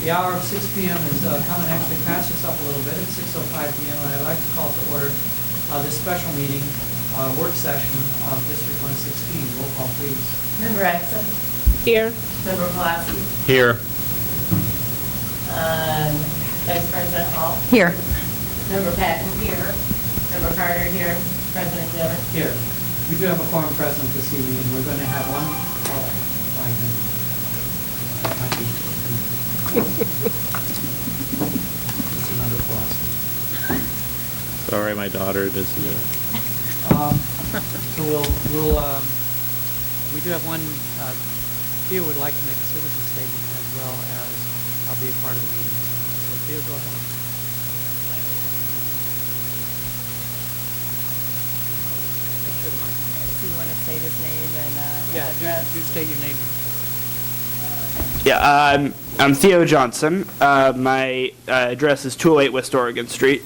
The hour of 6 p.m. is coming actually past us up a little bit. It's 6:05 p.m. and I'd like to call to order this special meeting, work session of District 116. Roll call, please. Member Exum. Here. Member Pulaski. Here. Vice President Hall. Here. Member Patton here. Member Carter here. President Dillon. Here. We do have a quorum present this evening, and we're going to have one. It's another applause. Sorry, my daughter does. So we do have one. Theo would like to make a citizen statement as well as be a part of the meeting. So Theo, go ahead. Do you want to state his name and address? Do state your name. Yeah, I'm Theo Johnson. My address is 208 West Oregon Street.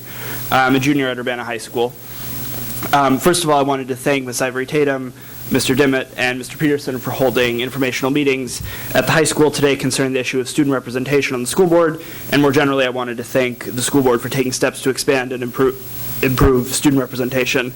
I'm a junior at Urbana High School. First of all, I wanted to thank Ms. Ivory Tatum, Mr. Dimmitt, and Mr. Peterson for holding informational meetings at the high school today concerning the issue of student representation on the school board. And more generally, I wanted to thank the school board for taking steps to expand and improve student representation.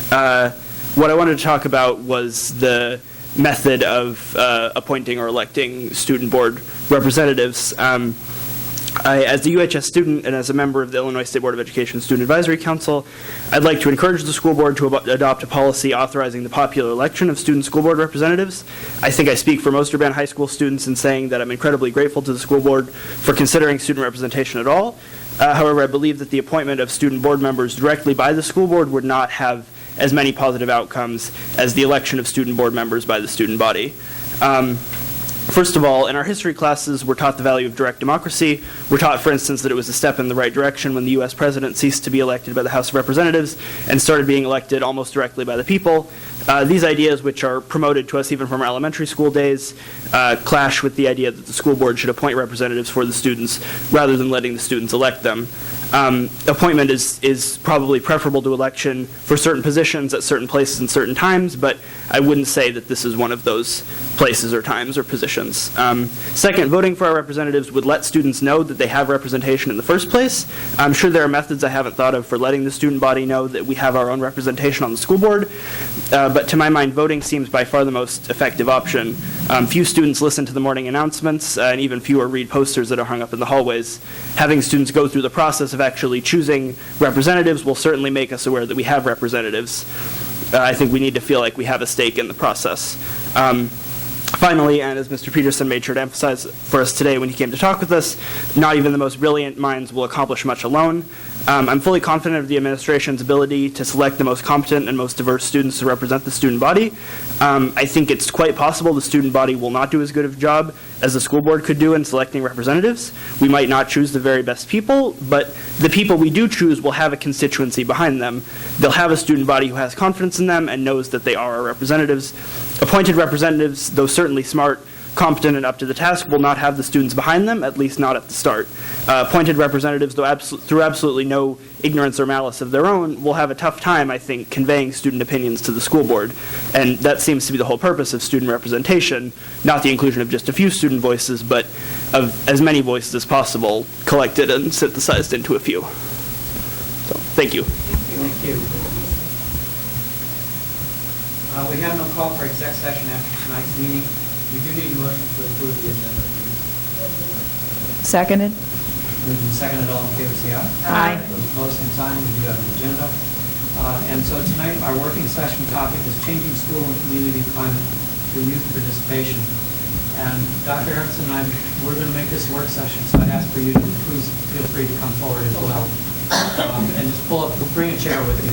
What I wanted to talk about was the method of appointing or electing student board representatives. As a UHS student and as a member of the Illinois State Board of Education Student Advisory Council, I'd like to encourage the school board to adopt a policy authorizing the popular election of student school board representatives. I think I speak for most Urbana High School students in saying that I'm incredibly grateful to the school board for considering student representation at all. However, I believe that the appointment of student board members directly by the school board would not have as many positive outcomes as the election of student board members by the student body. First of all, in our history classes, we're taught the value of direct democracy. We're taught, for instance, that it was a step in the right direction when the U.S. president ceased to be elected by the House of Representatives and started being elected almost directly by the people. These ideas, which are promoted to us even from our elementary school days, clash with the idea that the school board should appoint representatives for the students rather than letting the students elect them. Appointment is probably preferable to election for certain positions at certain places and certain times, but I wouldn't say that this is one of those places or times or positions. Second, voting for our representatives would let students know that they have representation in the first place. I'm sure there are methods I haven't thought of for letting the student body know that we have our own representation on the school board, but to my mind, voting seems by far the most effective option. Few students listen to the morning announcements, and even fewer read posters that are hung up in the hallways. Having students go through the process of actually choosing representatives will certainly make us aware that we have representatives. I think we need to feel like we have a stake in the process. Finally, and as Mr. Peterson made sure to emphasize for us today when he came to talk with us, not even the most brilliant minds will accomplish much alone. I'm fully confident of the administration's ability to select the most competent and most diverse students to represent the student body. I think it's quite possible the student body will not do as good of a job as the school board could do in selecting representatives. We might not choose the very best people, but the people we do choose will have a constituency behind them. They'll have a student body who has confidence in them and knows that they are our representatives. Appointed representatives, though certainly smart, competent, and up to the task, will not have the students behind them, at least not at the start. Appointed representatives, though through absolutely no ignorance or malice of their own, will have a tough time, I think, conveying student opinions to the school board. And that seems to be the whole purpose of student representation, not the inclusion of just a few student voices, but of as many voices as possible collected and synthesized into a few. So, thank you. Thank you. We have no call for exec session after tonight's meeting. We do need a motion to approve the agenda. Seconded. Moved and seconded, all in favor, say aye. Aye. Those opposed, same sign. We do have an agenda. And so tonight, our working session topic is changing school and community climate through youth participation. And Dr. Erickson and I, we're going to make this a work session, so I'd ask for you to please feel free to come forward as well. And just bring a chair with you.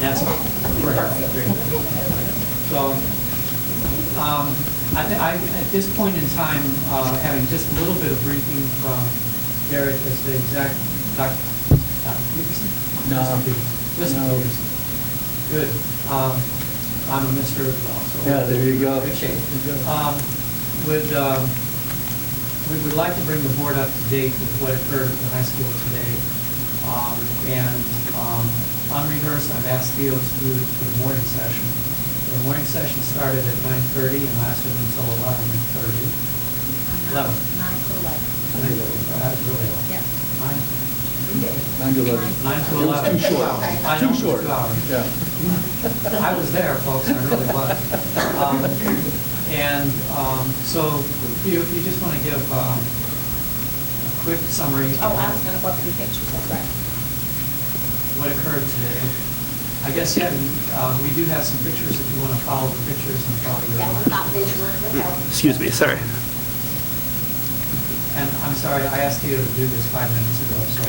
That's perfect. So, at this point in time, having just a little bit of briefing from Derek as the exact Dr. Peterson? No. Mr. Peterson. Good. I'm a Mr. as well. So yeah, there you go. Good shape. We would like to bring the board up to date with what occurred at the high school today. unrehearsed. I've asked Theo to do it for the morning session. The morning session started at 9:30 and lasted until 11:30. 11. 9 to 11. That's really long. Yep. 9 to 11. 9 to It was 11. too short. I know, Too it was short. 2 hours. Yeah. I was there, folks, I really was. So if you just want to give a quick summary Oh, I of was going to go through pictures, that's right. what occurred today. I guess, yeah, we do have some pictures if you want to follow the pictures and follow your Yeah, we got visuals, we'll help. Excuse me, sorry. And I'm sorry, I asked you to do this 5 minutes ago, so.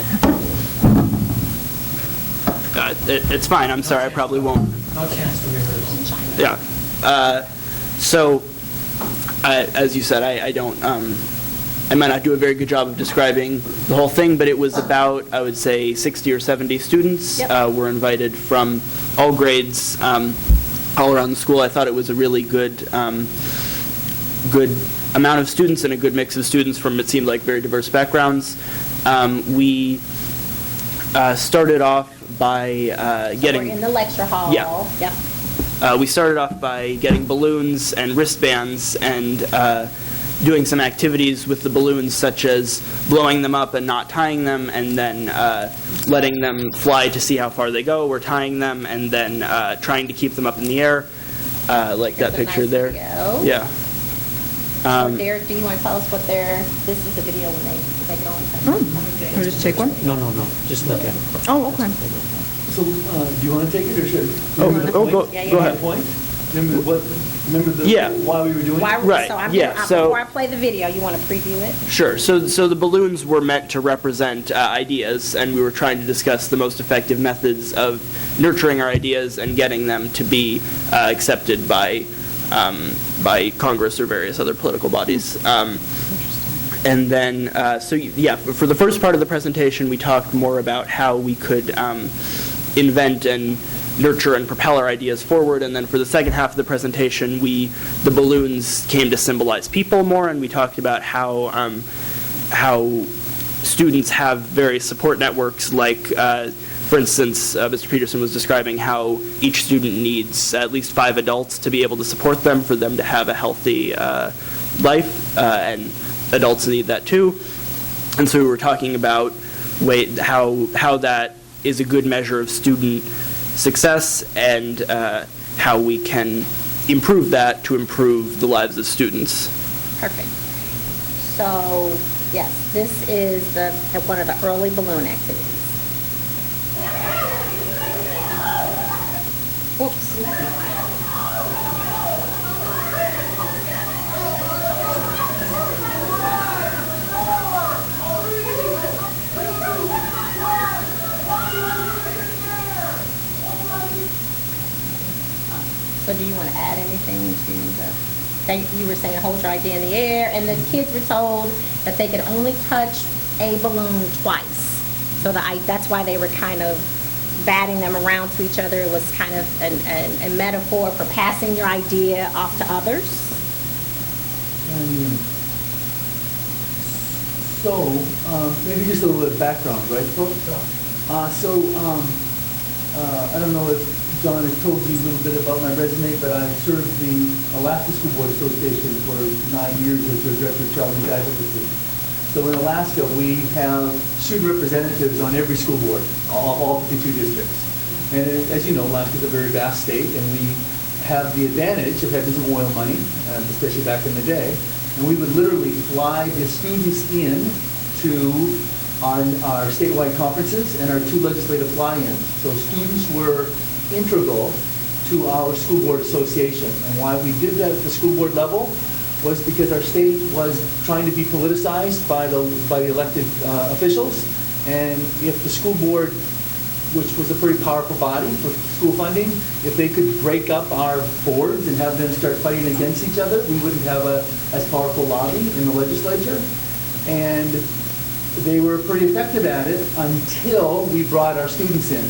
It's fine, I'm sorry, I probably won't. No chance to rehearse. Yeah. As you said, I don't, I might not do a very good job of describing the whole thing, but it was about, I would say, 60 or 70 students were invited from all grades, all around the school. I thought it was a really good amount of students and a good mix of students from, it seemed like, very diverse backgrounds. We started off by getting... We're in the lecture hall. Yeah. Yep. We started off by getting balloons and wristbands and doing some activities with the balloons, such as blowing them up and not tying them, and then letting them fly to see how far they go, or tying them, and then trying to keep them up in the air, like that There's a picture nice there. video. Yeah. Do you want to tell us what this is the video when they go Can we just take one? No, just look at it. Oh, okay. So, do you want to take it, or should? Go Yeah, go ahead. Point? Remember Yeah. why we were doing Why, it? Right, so I'm yeah, gonna, so- before I play the video, you want to preview it? Sure. So the balloons were meant to represent ideas, and we were trying to discuss the most effective methods of nurturing our ideas and getting them to be accepted by Congress or various other political bodies. And then, for the first part of the presentation, we talked more about how we could invent and nurture and propel our ideas forward. And then for the second half of the presentation, the balloons came to symbolize people more, and we talked about how students have various support networks, like, for instance, Mr. Peterson was describing how each student needs at least 5 adults to be able to support them, for them to have a healthy life, and adults need that too. And so we were talking about how that is a good measure of student success, and how we can improve that to improve the lives of students. Perfect. So, yes, this is one of the early balloon activities. Whoops. So do you want to add anything to you were saying hold your idea in the air, and the kids were told that they could only touch a balloon twice. So that's why they were kind of batting them around to each other. It was kind of a metaphor for passing your idea off to others. Maybe just a little bit of background, right, folks? I don't know if John has told you a little bit about my resume, but I served the Alaska School Board Association for 9 years as their Director of Child and Youth Advocacy. So in Alaska, we have student representatives on every school board, all 52 districts. And as you know, Alaska is a very vast state, and we have the advantage of having some oil money, especially back in the day. And we would literally fly the students in to our statewide conferences and our 2 legislative fly-ins. So students were integral to our school board association. And why we did that at the school board level was because our state was trying to be politicized by the elected officials. And if the school board, which was a pretty powerful body for school funding, if they could break up our boards and have them start fighting against each other, we wouldn't have as powerful lobby in the legislature. And they were pretty effective at it until we brought our students in,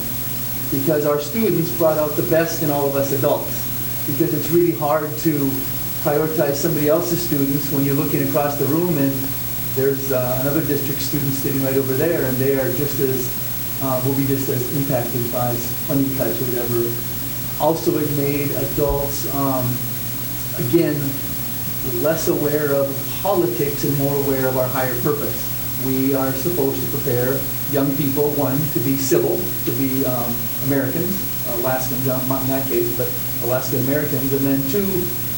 because our students brought out the best in all of us adults. Because it's really hard to prioritize somebody else's students when you're looking across the room and there's another district student sitting right over there, and they are just as will be just as impacted by funding cuts or whatever. Also, it made adults, again, less aware of politics and more aware of our higher purpose. We are supposed to prepare young people, one, to be civil, to be Americans, Alaskans, not in that case, but Alaskan Americans, and then two,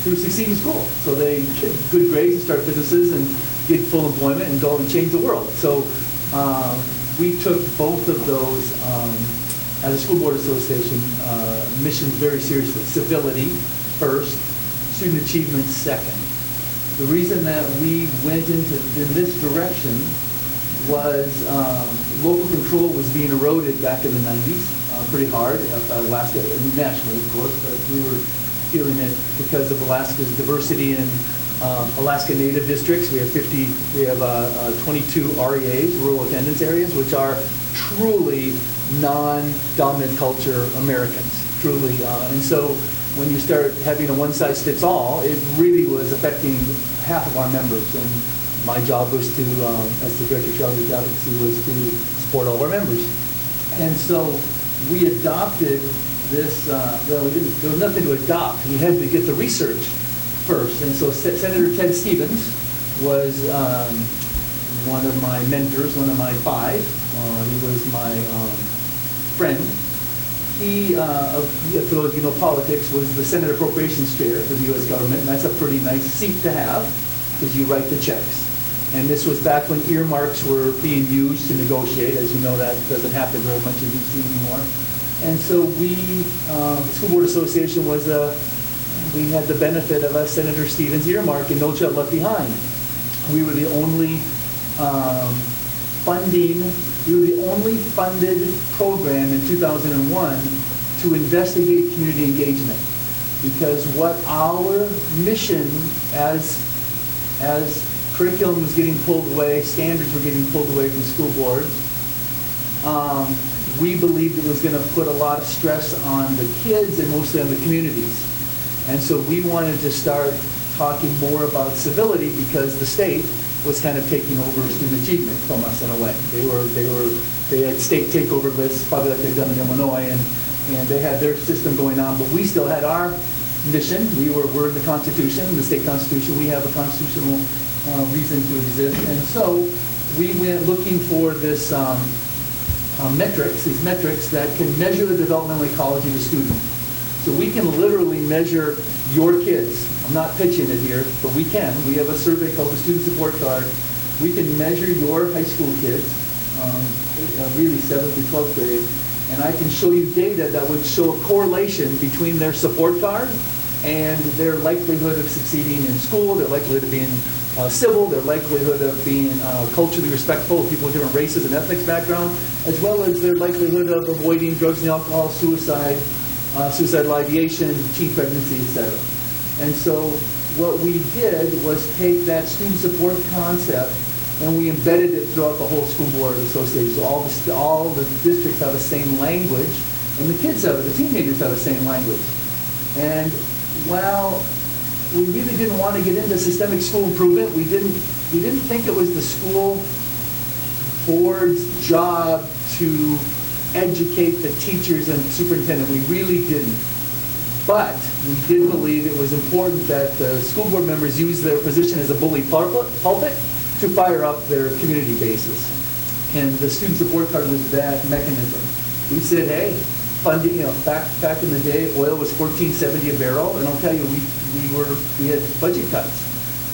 to succeed in school. So they get good grades and start businesses and get full employment and go and change the world. So we took both of those as a school board association missions very seriously. Civility first, student achievement second. The reason that we went in this direction was local control was being eroded back in the 90s pretty hard, Alaska, nationally of course, but we were feeling it because of Alaska's diversity in Alaska Native districts. We have 22 REAs, rural attendance areas, which are truly non-dominant culture Americans, truly. And so when you start having a one-size-fits-all, it really was affecting half of our members. And my job was to, as the Director of Child Advocacy, was to support all of our members. And so we adopted this, there was nothing to adopt. We had to get the research first. And so Senator Ted Stevens was one of my mentors, one of my five. He was my friend. He, for those of you who know politics, was the Senate Appropriations Chair for the U.S. government, and that's a pretty nice seat to have because you write the checks. And this was back when earmarks were being used to negotiate. As you know, that doesn't happen very much in D.C. anymore. And so we, School Board Association was we had the benefit of a Senator Stevens earmark and No Child Left Behind. We were the only funded program in 2001 to investigate community engagement. Because what our mission as curriculum was getting pulled away, standards were getting pulled away from school boards, we believed it was going to put a lot of stress on the kids and mostly on the communities. And so we wanted to start talking more about civility because the state was kind of taking over student achievement from us in a way. They had state takeover lists, probably like they've done in Illinois, and they had their system going on, but we still had our mission. We're in the Constitution, the state Constitution. We have a constitutional reason to exist. And so we went looking for this these metrics that can measure the developmental ecology of the student. So we can literally measure your kids. I'm not pitching it here, but we can. We have a survey called the Student Support Card. We can measure your high school kids, really 7th through 12th grade, and I can show you data that would show a correlation between their support card and their likelihood of succeeding in school, their likelihood of being civil, their likelihood of being culturally respectful of people with different races and ethnic background, as well as their likelihood of avoiding drugs and alcohol, suicide, suicidal ideation, teen pregnancy, etc. And so what we did was take that student support concept and we embedded it throughout the whole school board association. So all the districts have the same language, and the kids have it, the teenagers have the same language. And while we really didn't want to get into systemic school improvement, we didn't think it was the school board's job to educate the teachers and superintendent. We really didn't. But we did believe it was important that the school board members use their position as a bully pulpit to fire up their community bases. And the student support card was that mechanism. We said, hey, funding, back in the day, oil was $14.70 a barrel, and I'll tell you, we had budget cuts.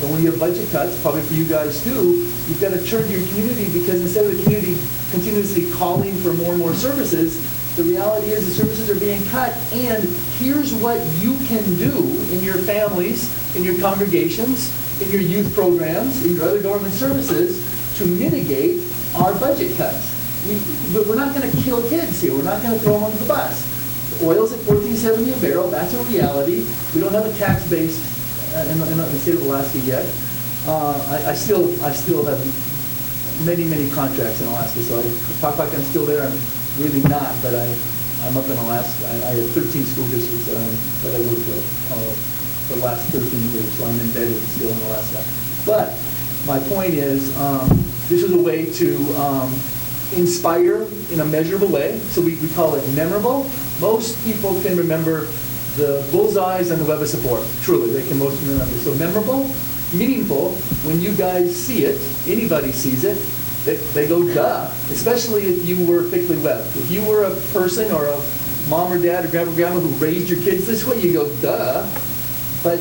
And when you have budget cuts, probably for you guys too, you've got to turn to your community because instead of the community continuously calling for more and more services, the reality is the services are being cut, and here's what you can do in your families, in your congregations, in your youth programs, in your other government services to mitigate our budget cuts. But we're not going to kill kids here. We're not going to throw them under the bus. Oil's at $14.70 a barrel. That's a reality. We don't have a tax base in the state of Alaska yet. I still have many contracts in Alaska, so I talk like I'm still there. I'm really not, but I'm up in Alaska. I have 13 school districts that I work with for the last 13 years, so I'm embedded still in Alaska. But my point is, this is a way to inspire in a measurable way. So we call it memorable. Most people can remember the bullseyes and the web of support. Truly, they can most remember. So memorable, meaningful. When you guys see it, anybody sees it, they go, duh. Especially if you were thickly webbed. If you were a person or a mom or dad or grandma who raised your kids this way, you go, duh. But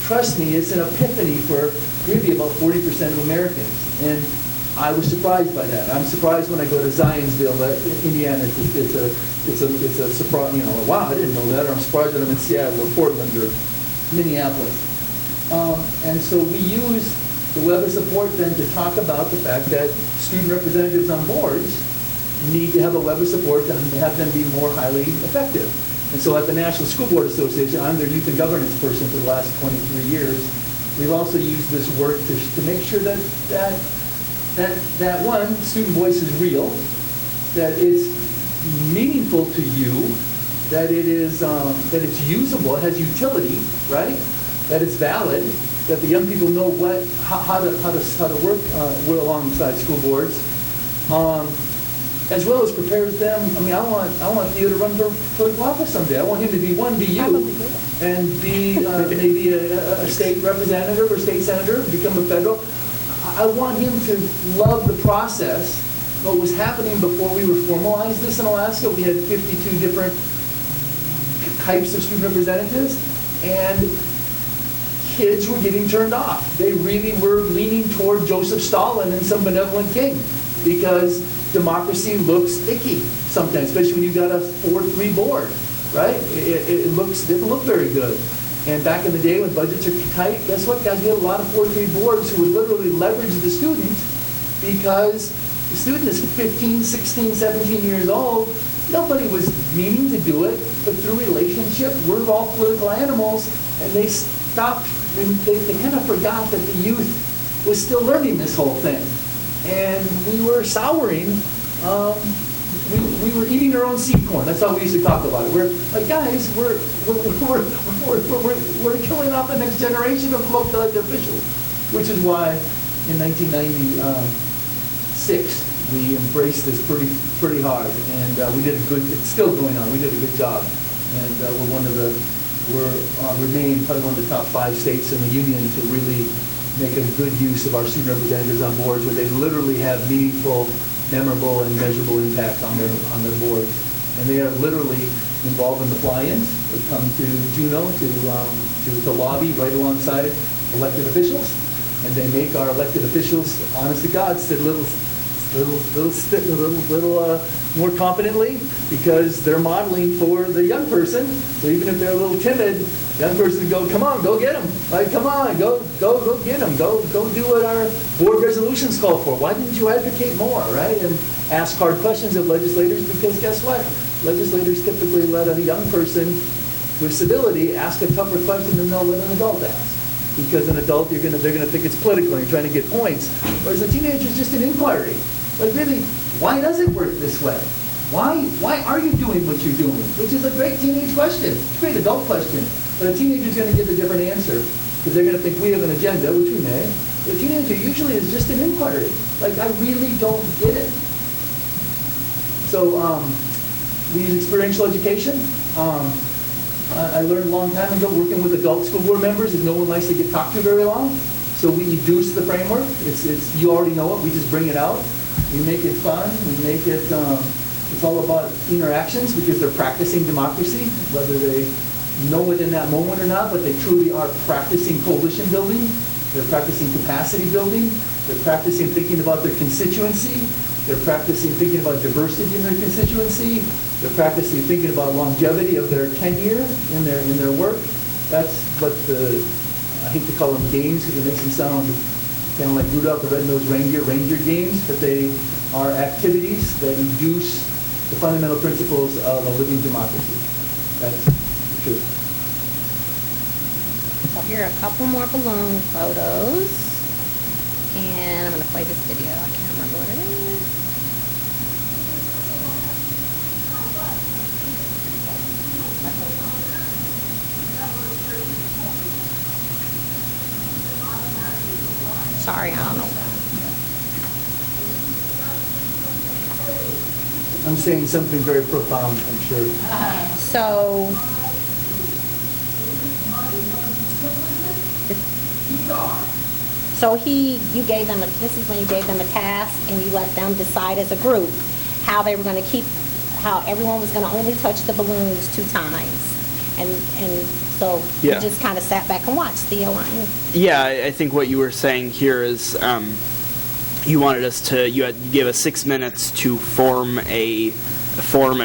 trust me, it's an epiphany for really about 40% of Americans. And I was surprised by that. I'm surprised when I go to Zionsville, Indiana. It's a surprise. You know, wow, I didn't know that. Or I'm surprised that I'm in Seattle or Portland or Minneapolis. And so we use the web of support then to talk about the fact that student representatives on boards need to have a web of support to have them be more highly effective. And so at the National School Board Association, I'm their youth and governance person for the last 23 years. We've also used this work to make sure that one, student voice is real, that it's meaningful to you, that it's usable, it has utility, right? That it's valid, that the young people know how to work alongside school boards, as well as prepares them. I mean, I want Theo to run for political office someday. I want him to be you, and be maybe a state representative or state senator, become a federal. I want him to love the process. What was happening before we were formalized this in Alaska, we had 52 different types of student representatives, and kids were getting turned off. They really were leaning toward Joseph Stalin and some benevolent king, because democracy looks icky sometimes, especially when you've got a 4-3 board, right? It doesn't look very good. And back in the day when budgets are tight, guess what, guys? We had a lot of 4-3 boards who would literally leverage the student, because the student is 15, 16, 17 years old. Nobody was meaning to do it, but through relationship, we're all political animals, and they stopped, they kind of forgot that the youth was still learning this whole thing. And we were souring, we were eating our own seed corn. That's how we used to talk about it. We're like, guys, we're killing off the next generation of local elected officials, which is why in 1996 we embraced this pretty hard, and we did a good. It's still going on. We did a good job, and we're remain probably one of the top 5 states in the union to really make a good use of our student representatives on boards, where they literally have meaningful, memorable, and measurable impact on their boards. And they are literally involved in the fly-ins. They come to Juneau to lobby right alongside elected officials, and they make our elected officials, honest to God, sit a little more confidently, because they're modeling for the young person. So even if they're a little timid, young person go, come on, go get them. Like, come on, go get them. Go do what our board resolutions call for. Why didn't you advocate more, right? And ask hard questions of legislators, because guess what? Legislators typically let a young person with civility ask a tougher question than they'll let an adult ask. Because an adult, they're gonna think it's political and you're trying to get points. Whereas a teenager is just an inquiry. Like, really, why does it work this way? Why are you doing what you're doing? Which is a great teenage question. It's a great adult question. But a teenager's going to give a different answer, because they're going to think we have an agenda, which we may. But a teenager usually is just an inquiry. Like, I really don't get it. So we use experiential education. I learned a long time ago, working with adult school board members, is no one likes to get talked to very long. So we reduce the framework. It's you already know it. We just bring it out. We make it fun. We make it, it's all about interactions, because they're practicing democracy, whether they know it in that moment or not, but they truly are practicing coalition building. They're practicing capacity building. They're practicing thinking about their constituency. They're practicing thinking about diversity in their constituency. They're practicing thinking about longevity of their tenure in their work. That's what I hate to call them games, because it makes them sound kind of like Rudolph the Red-Nosed Reindeer games, but they are activities that induce the fundamental principles of a living democracy. That's the truth. So here are a couple more balloon photos. And I'm going to play this video. I can't remember what it is. Sorry, I don't know. I'm saying something very profound, I'm sure. So, you gave them, this is when you gave them a task and you let them decide as a group how they were going to how everyone was going to only touch the balloons 2 times. And so you Yeah. just kind of sat back and watched, Theo, aren't you? Yeah, I think what you were saying here is you wanted us to, you gave us 6 minutes to form and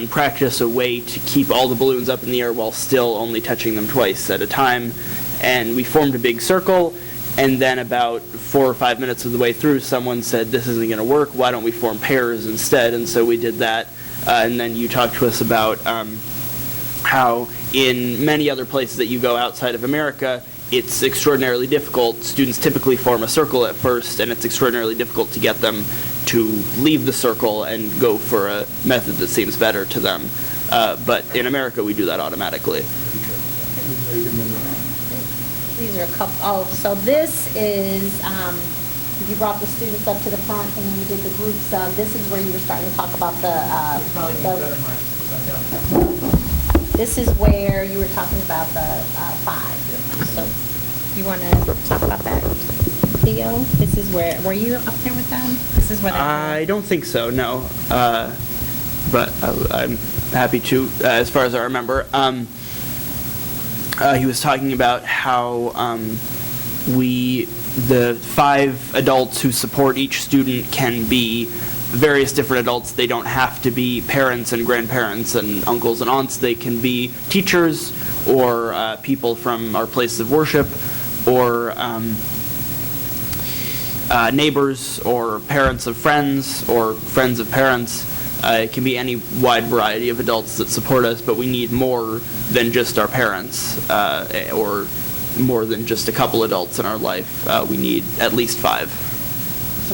practice a way to keep all the balloons up in the air while still only touching them twice at a time. And we formed a big circle, and then about 4 or 5 minutes of the way through, someone said, this isn't going to work, why don't we form pairs instead? And so we did that, and then you talked to us about how in many other places that you go outside of America, it's extraordinarily difficult. Students typically form a circle at first, and it's extraordinarily difficult to get them to leave the circle and go for a method that seems better to them. But in America, we do that automatically. These are a couple, so this is, you brought the students up to the front and you did the groups. This is where you were starting to talk about Probably need better mics, 'cause I got- this is where you were talking about the 5. So you want to talk about that, Theo? This is were you up there with them? This is where I don't think so, no. But I'm happy to, as far as I remember. He was talking about how the 5 adults who support each student can be various different adults. They don't have to be parents and grandparents and uncles and aunts. They can be teachers or people from our places of worship or neighbors or parents of friends or friends of parents. It can be any wide variety of adults that support us, but we need more than just our parents or more than just a couple adults in our life. We need at least 5. So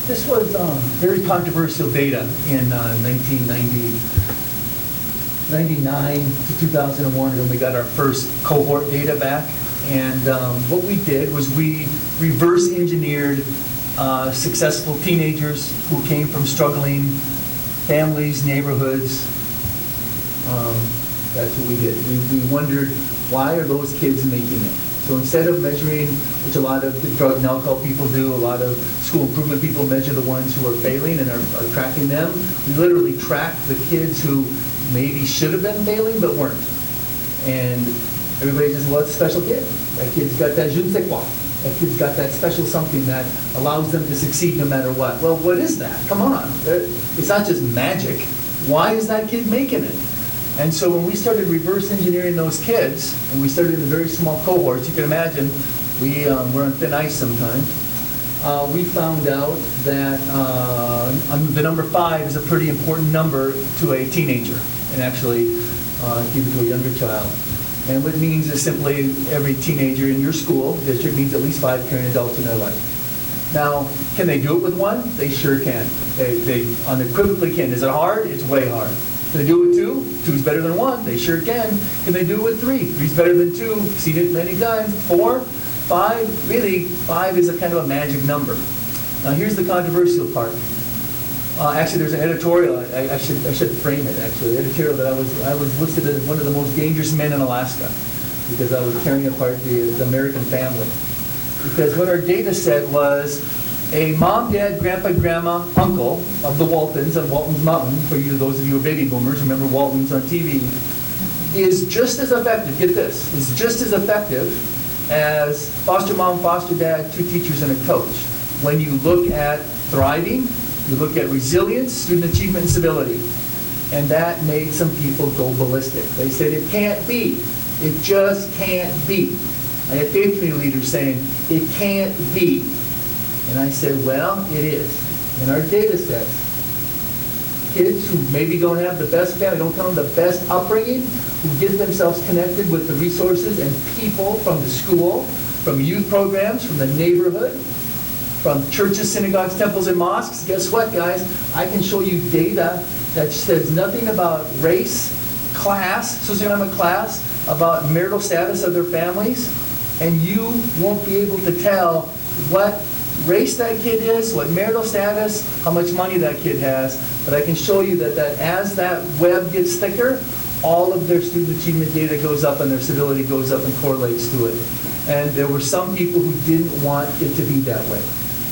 this was very controversial data in 1999 to 2001 when we got our first cohort data back. And what we did was we reverse engineered successful teenagers who came from struggling families, neighborhoods. That's what we did. We wondered, why are those kids making it? So instead of measuring, which a lot of the drug and alcohol people do, a lot of school improvement people measure the ones who are failing and are tracking them, we literally track the kids who maybe should have been failing but weren't. And everybody says, well, it's a special kid. That kid's got that je ne sais quoi. That kid's got that special something that allows them to succeed no matter what. Well, what is that? Come on. It's not just magic. Why is that kid making it? And so when we started reverse engineering those kids, and we started in very small cohorts, you can imagine we're on thin ice sometimes, we found out that the number 5 is a pretty important number to a teenager, and actually even to a younger child. And what it means is simply every teenager in your school district needs at least 5 caring adults in their life. Now, can they do it with 1? They sure can. They unequivocally can. Is it hard? It's way hard. Can they do it with 2? 2's better than 1. They sure can. Can they do it with 3? 3's better than 2. Seen it many times. 4? 5? Really, 5 is a kind of a magic number. Now, here's the controversial part. Actually, there's an editorial. I should frame it. Actually, the editorial that I was listed as one of the most dangerous men in Alaska because I was tearing apart the American family. Because what our data said was a mom, dad, grandpa, grandma, uncle of the Waltons on Walton's Mountain, for you, those of you who are baby boomers, remember Walton's on TV, is just as effective, get this, is just as effective as foster mom, foster dad, 2 teachers, and a coach. When you look at thriving, you look at resilience, student achievement, and civility. And that made some people go ballistic. They said, it can't be. It just can't be. I had faith community leaders saying, it can't be. And I said, well, it is. And our data says, kids who maybe don't have the best family, don't come from the best upbringing, who get themselves connected with the resources and people from the school, from youth programs, from the neighborhood, from churches, synagogues, temples, and mosques. Guess what, guys? I can show you data that says nothing about race, class, socioeconomic class, about marital status of their families, and you won't be able to tell what race that kid is, what marital status, how much money that kid has. But I can show you that as that web gets thicker, all of their student achievement data goes up and their civility goes up and correlates to it. And there were some people who didn't want it to be that way.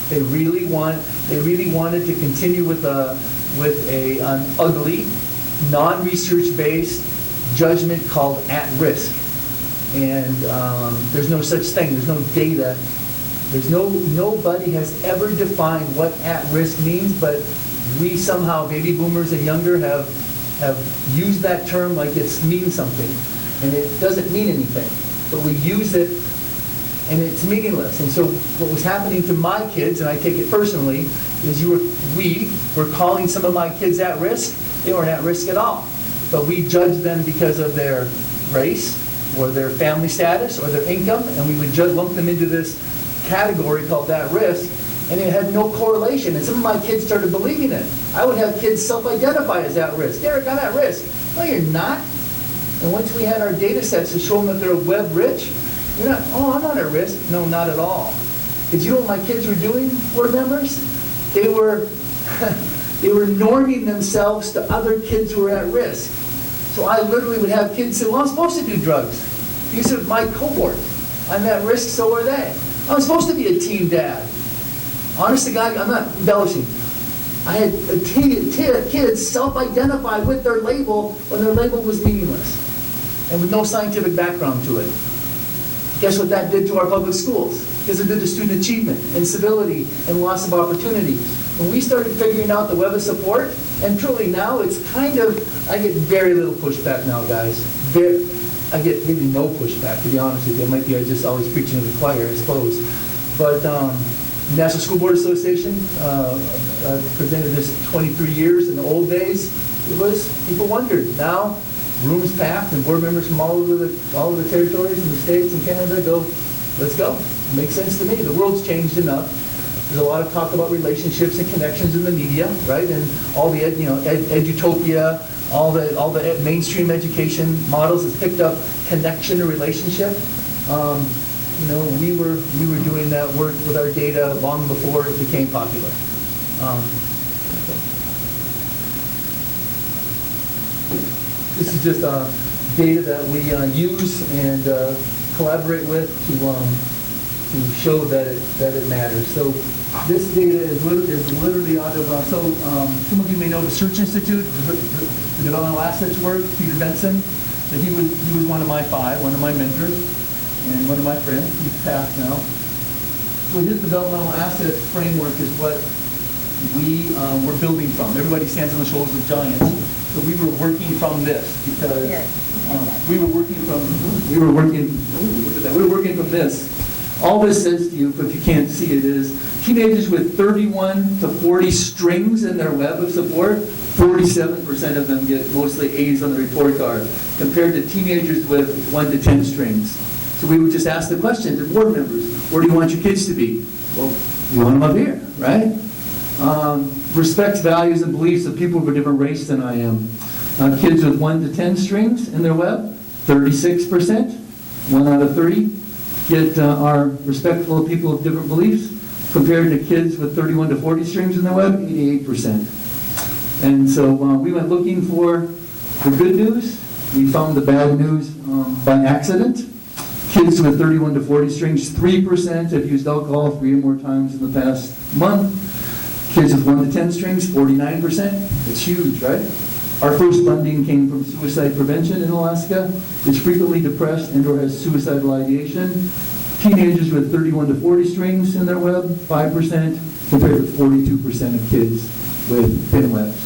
They really wanted to continue with an ugly, non-research based judgment called at risk. And there's no such thing. There's no data. Nobody has ever defined what at risk means, but we somehow, baby boomers and younger, have used that term like it means something, and it doesn't mean anything. But we use it, and it's meaningless. And so what was happening to my kids, and I take it personally, is we were calling some of my kids at risk. They weren't at risk at all. But we judged them because of their race, or their family status, or their income, and we would lump them into this category called at risk, and it had no correlation. And some of my kids started believing it. I would have kids self-identify as at risk. Derek, I'm at risk. No, you're not. And once we had our data sets to show them that they're web rich, you're not, oh, I'm not at risk. No, not at all. Because you know what my kids were doing, board members? They were norming themselves to other kids who were at risk. So I literally would have kids say, well, I'm supposed to do drugs. These are my cohort. I'm at risk, so are they. I'm supposed to be a teen dad. Honest to God, I'm not embellishing. I had kids self-identify with their label when their label was meaningless and with no scientific background to it. Guess what that did to our public schools? Because it did to student achievement and civility and loss of opportunity. When we started figuring out the web of support, and truly now it's kind of, I get very little pushback now, guys. I get maybe no pushback, to be honest with you. It might be I just always preaching to the choir, I suppose. But National School Board Association presented this 23 years. In the old days, it was, people wondered. Now, rooms packed and board members from all over the territories and the states and Canada go, let's go. It makes sense to me. The world's changed enough. There's a lot of talk about relationships and connections in the media, right? And all the edutopia, all the mainstream education models has picked up connection and relationship. We were doing that work with our data long before it became popular. This is just data that we use and collaborate with to show that it matters. So this data is literally out of, some of you may know the Search Institute, the developmental assets work, Peter Benson. So he was one of my mentors, and one of my friends. He's passed now. So his developmental assets framework is what we were building from. Everybody stands on the shoulders of giants. So we were working from this because we were working from this. All this says to you, if you can't see it, is teenagers with 31 to 40 strings in their web of support, 47% of them get mostly A's on the report card, compared to teenagers with 1 to 10 strings. So we would just ask the question to board members, where do you want your kids to be? Well, we want them up here, right? Respects values and beliefs of people of a different race than I am. Kids with 1 to 10 strings in their web, 36%, 1 out of 30. Are respectful of people of different beliefs, compared to kids with 31 to 40 strings in their web, 88%. And so we went looking for the good news. We found the bad news by accident. Kids with 31 to 40 strings, 3% have used alcohol 3 or more times in the past month. Kids with 1 to 10 strings, 49%. It's huge, right? Our first funding came from suicide prevention in Alaska. It's frequently depressed and or has suicidal ideation. Teenagers with 31 to 40 strings in their web, 5%, compared to 42% of kids with thin webs.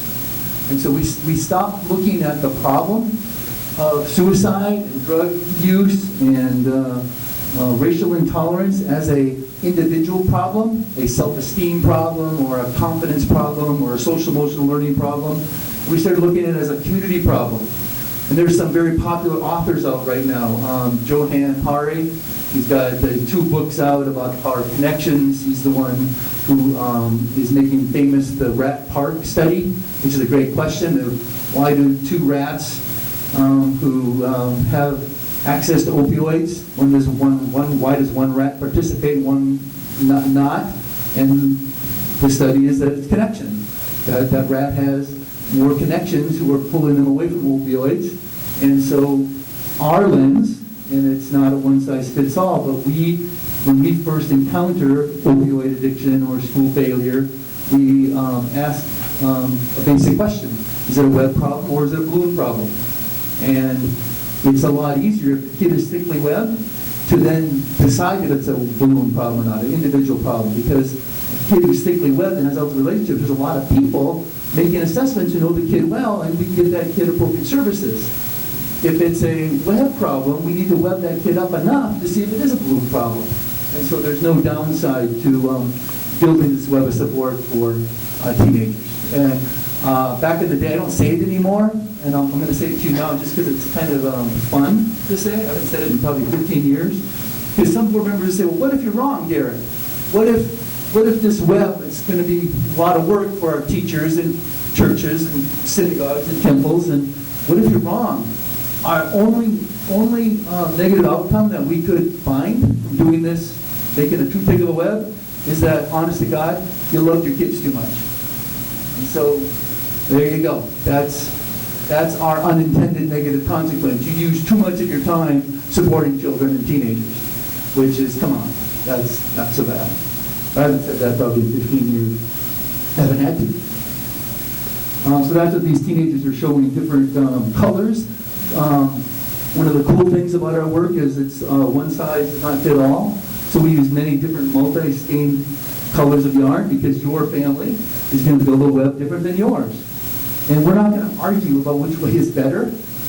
And so we stopped looking at the problem of suicide and drug use and racial intolerance as a individual problem, a self-esteem problem, or a confidence problem, or a social-emotional learning problem. We started looking at it as a community problem. And there's some very popular authors out right now. Johan Hari, he's got 2 books out about power of connections. He's the one who is making famous the rat park study, which is a great question of why do 2 rats who have access to opioids, why does one rat participate and one not? And the study is that it's connection. That rat has more connections who are pulling them away from opioids. And so our lens, and it's not a one-size-fits-all, but when we first encounter opioid addiction or school failure, we ask a basic question. Is it a web problem or is it a balloon problem? And it's a lot easier if the kid is thickly webbed to then decide if it's a balloon problem or not, an individual problem, because a kid who's thickly webbed and has healthy relationships, there's a lot of people making assessments to know the kid well, and we can give that kid appropriate services. If it's a web problem, we need to web that kid up enough to see if it is a balloon problem. And so there's no downside to building this web of support for teenagers. And back in the day, I don't say it anymore, and I'm going to say it to you now just because it's kind of fun to say. I haven't said it in probably 15 years. Because some board members say, well, what if you're wrong, Garrett? What if this web, it's going to be a lot of work for our teachers and churches and synagogues and temples, and what if you're wrong? Our only negative outcome that we could find from doing this, making a toothpick of a web, is that, honest to God, you loved your kids too much. And so, there you go. That's our unintended negative consequence. You use too much of your time supporting children and teenagers, which is, come on, that's not so bad. I haven't said that probably in 15 years. I haven't had to. So that's what these teenagers are showing, different colors. One of the cool things about our work is it's one size does not fit all. So we use many different multi-stained colors of yarn because your family is going to build a web different than yours. And we're not going to argue about which way is better,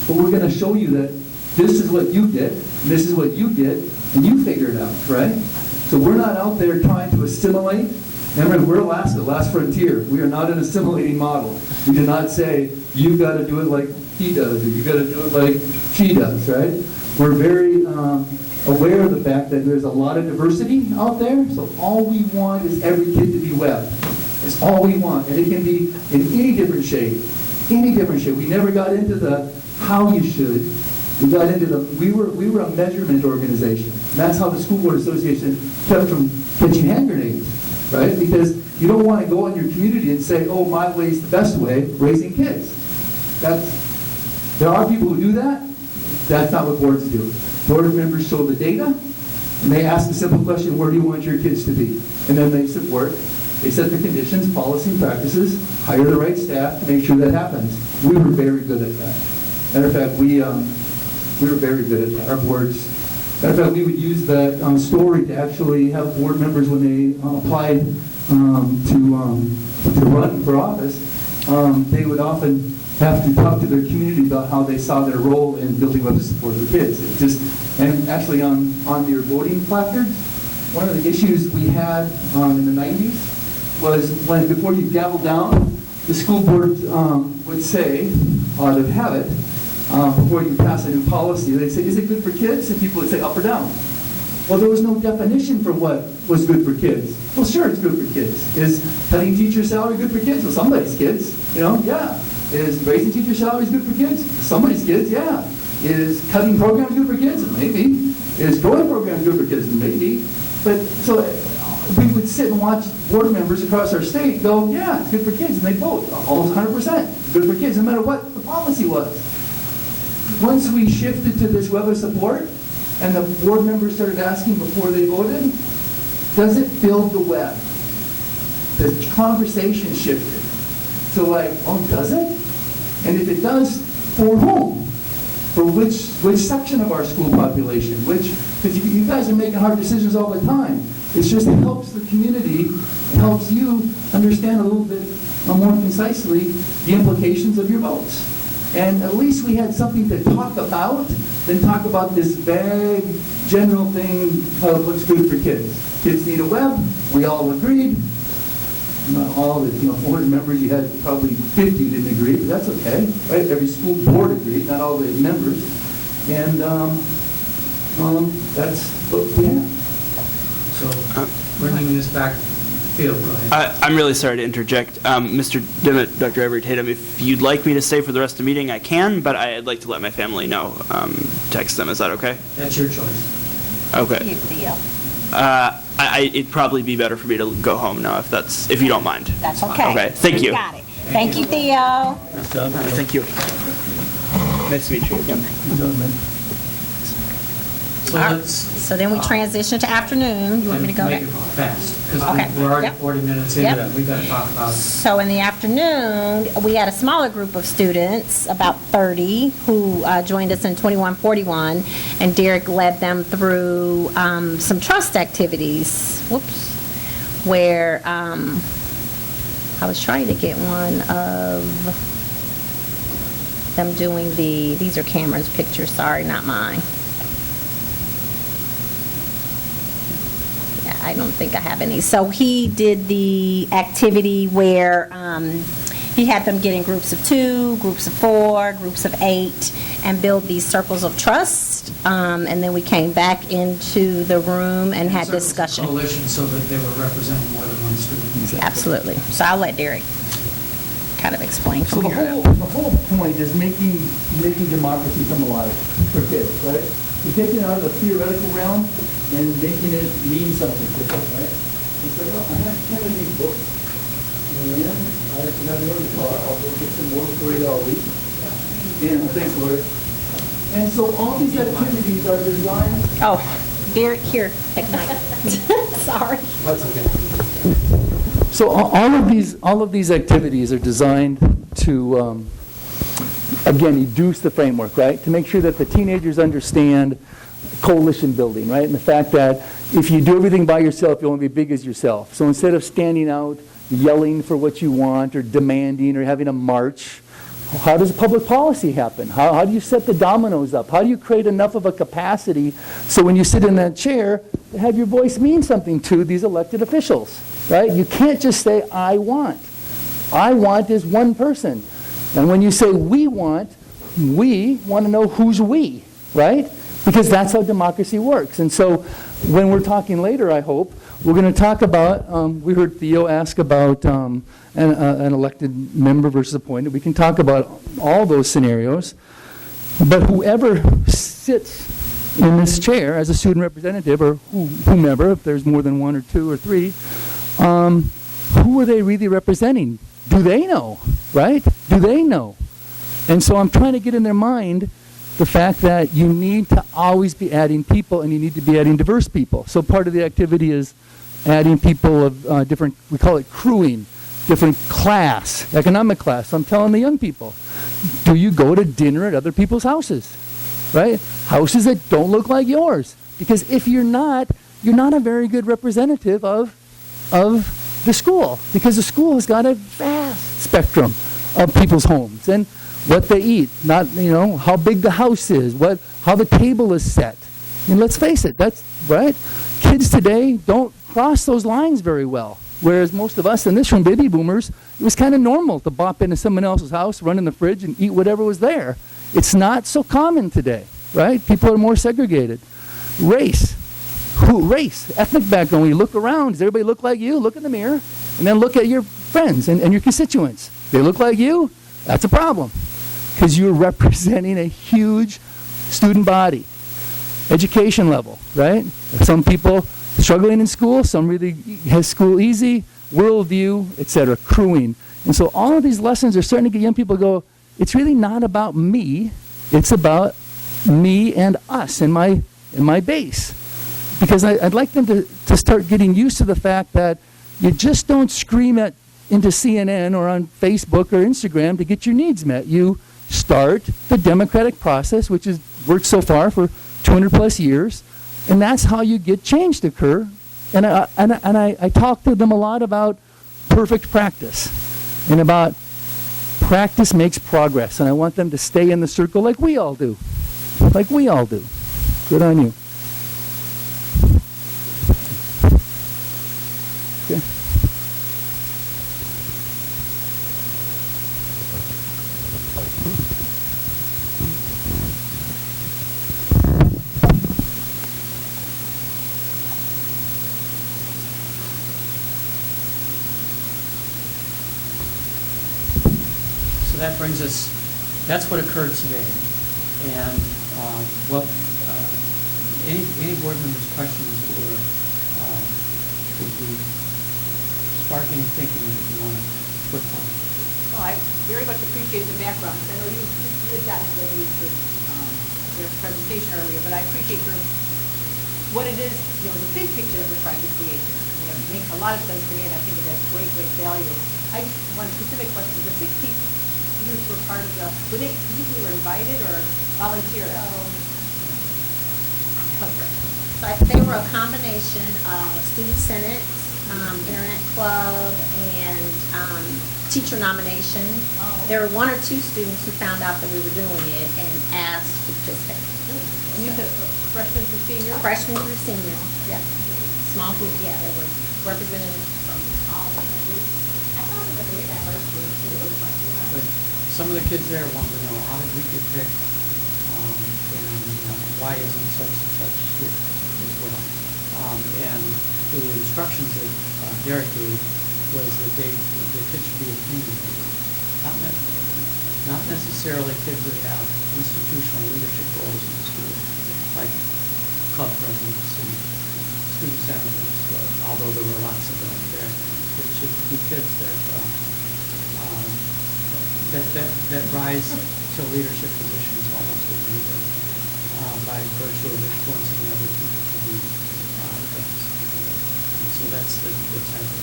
but we're going to show you that this is what you get, and this is what you get, and you figure it out, right? So we're not out there trying to assimilate. Remember, we're Alaska, last frontier. We are not an assimilating model. We do not say, you've got to do it like he does, or you've got to do it like she does, right? We're very aware of the fact that there's a lot of diversity out there, so all we want is every kid to be webbed. It's all we want, and it can be in any different shade. Any different shade. We never got into the how you should. We got into the, we were a measurement organization. And that's how the School Board Association kept from catching hand grenades, right? Because you don't want to go in your community and say, oh, my way is the best way, raising kids. There are people who do that. That's not what boards do. Board members show the data, and they ask a simple question, where do you want your kids to be? And then they support, they set the conditions, policy, and practices, hire the right staff to make sure that happens. We were very good at that. Matter of fact, we were very good at that. Our boards, matter of fact, we would use that story to actually have board members when they applied to run for office, they would often have to talk to their community about how they saw their role in building web support for kids. It just, and actually on their voting placards, one of the issues we had in the 90s was when, before you gavel down, the school board would say, or they'd have it, before you pass a new policy, they'd say, is it good for kids? And people would say up or down. Well, there was no definition for what was good for kids. Well, sure, it's good for kids. Is cutting teacher salary good for kids? Well, somebody's kids, yeah. Is raising teacher salaries good for kids? Somebody's kids, yeah. Is cutting programs good for kids? Maybe. Is growing programs good for kids? Maybe. But so we would sit and watch board members across our state go, yeah, it's good for kids, and they vote almost 100% good for kids, no matter what the policy was. Once we shifted to this web of support, and the board members started asking before they voted, does it build the web? The conversation shifted to like, oh, does it? And if it does, for whom? For which section of our school population? Because you guys are making hard decisions all the time. It's just, it helps the community, it helps you understand a little bit more concisely the implications of your votes. And at least we had something to talk about than talk about this vague, general thing of what's good for kids. Kids need a web, we all agreed. Not all the 400 members, you had probably 50 didn't agree, but that's okay, right? Every school board agreed, not all the members. And that's what we have. So, bringing this back, Theo, go ahead. I'm really sorry to interject. Mr. Dimmitt, Dr. Avery Tatum, if you'd like me to stay for the rest of the meeting, I can, but I'd like to let my family know. Text them, is that okay? That's your choice. Okay. Theo. It'd probably be better for me to go home now if you don't mind. That's okay. Okay, thank you. Got it. Thank you, Theo. Thank you. Nice to meet you again. So All right. let's. So then we transition to afternoon. You want me to go Make there? it fast, because Okay. we're already Yep. 40 minutes Yep. into it. We've got to talk about. So in the afternoon, we had a smaller group of students, about 30, who joined us in 2141, and Derek led them through some trust activities, where I was trying to get one of them doing these are Cameron's pictures, sorry, not mine. I don't think I have any. So he did the activity where he had them get in groups of 2, groups of 4, groups of 8, and build these circles of trust. And then we came back into the room and had Circles of discussion. Coalition, so that they were representing more than one student. Absolutely. So I'll let Derek kind of explain So from the here. whole point is making democracy come alive for kids, right? We're taking it out of the theoretical realm and making it mean something to them, right? And so, well, I have 10 of these books, and I have another one in the car. I'll go get some more before you all leave. And thanks, Lord. And so all these activities are designed. Oh, Derek, here, take mine. Sorry. That's okay. So all of these activities are designed to, again, reduce the framework, right? To make sure that the teenagers understand coalition building, right? And the fact that if you do everything by yourself, you'll only be big as yourself. So instead of standing out, yelling for what you want, or demanding, or having a march, how does public policy happen? How do you set the dominoes up? How do you create enough of a capacity so when you sit in that chair, have your voice mean something to these elected officials, right? You can't just say, I want. I want is one person. And when you say we want to know who's we, right? Because that's how democracy works. And so when we're talking later, I hope, we're going to talk about, we heard Theo ask about an elected member versus appointed. We can talk about all those scenarios. But whoever sits in this chair as a student representative, or whomever, if there's more than 1 or 2 or 3, who are they really representing? Do they know, right? Do they know? And so I'm trying to get in their mind the fact that you need to always be adding people, and you need to be adding diverse people. So part of the activity is adding people of different, we call it crewing, different class, economic class. So I'm telling the young people, do you go to dinner at other people's houses, right? Houses that don't look like yours. Because if you're not a very good representative of the school, because the school has got a vast spectrum of people's homes and what they eat, not, how big the house is, how the table is set. And let's face it, that's right. Kids today don't cross those lines very well. Whereas most of us in this room, baby boomers, it was kind of normal to bop into someone else's house, run in the fridge, and eat whatever was there. It's not so common today, right? People are more segregated. Race, ethnic background. When you look around, does everybody look like you? Look in the mirror, and then look at your friends and your constituents. They look like you? That's a problem, because you're representing a huge student body. Education level, right? Some people struggling in school, some really has school easy, worldview, etc., crewing. And so all of these lessons are starting to get young people to go, it's really not about me, it's about me and us and my base. Because I'd like them to start getting used to the fact that you just don't scream into CNN or on Facebook or Instagram to get your needs met. You start the democratic process, which has worked so far for 200 plus years, and that's how you get change to occur. And I talk to them a lot about perfect practice and about practice makes progress, and I want them to stay in the circle like we all do. Like we all do. Good on you. Okay. So that brings us, that's what occurred today. And, any board members' questions or would be sparking and thinking that you want to put forward. Well, I very much appreciated the background. I know you had gotten ready for your presentation earlier, but I appreciate what it is, the big picture that we're trying to create. It makes a lot of sense to me, and I think it has great, great value. I just, one specific question, the 60 youth were part of were they usually invited or volunteer? So they were a combination of student senate, internet club, and teacher nomination. Oh. There were one or two students who found out that we were doing it and asked to participate. And you said freshmen through seniors? Freshmen through seniors, yeah. Small group, yeah, they were representatives from all different groups. I thought it was a diverse group, too. It was like, But some of the kids there wanted to know, how did we get picked? And why isn't such and such here as well? And the instructions that Derek gave was that the kids should be opinionated. Not necessarily kids that have institutional leadership roles in the school, like club presidents and student senators, although there were lots of them there. It should be kids that rise to leadership positions almost immediately by virtue of influencing other people to do things. And so that's the type of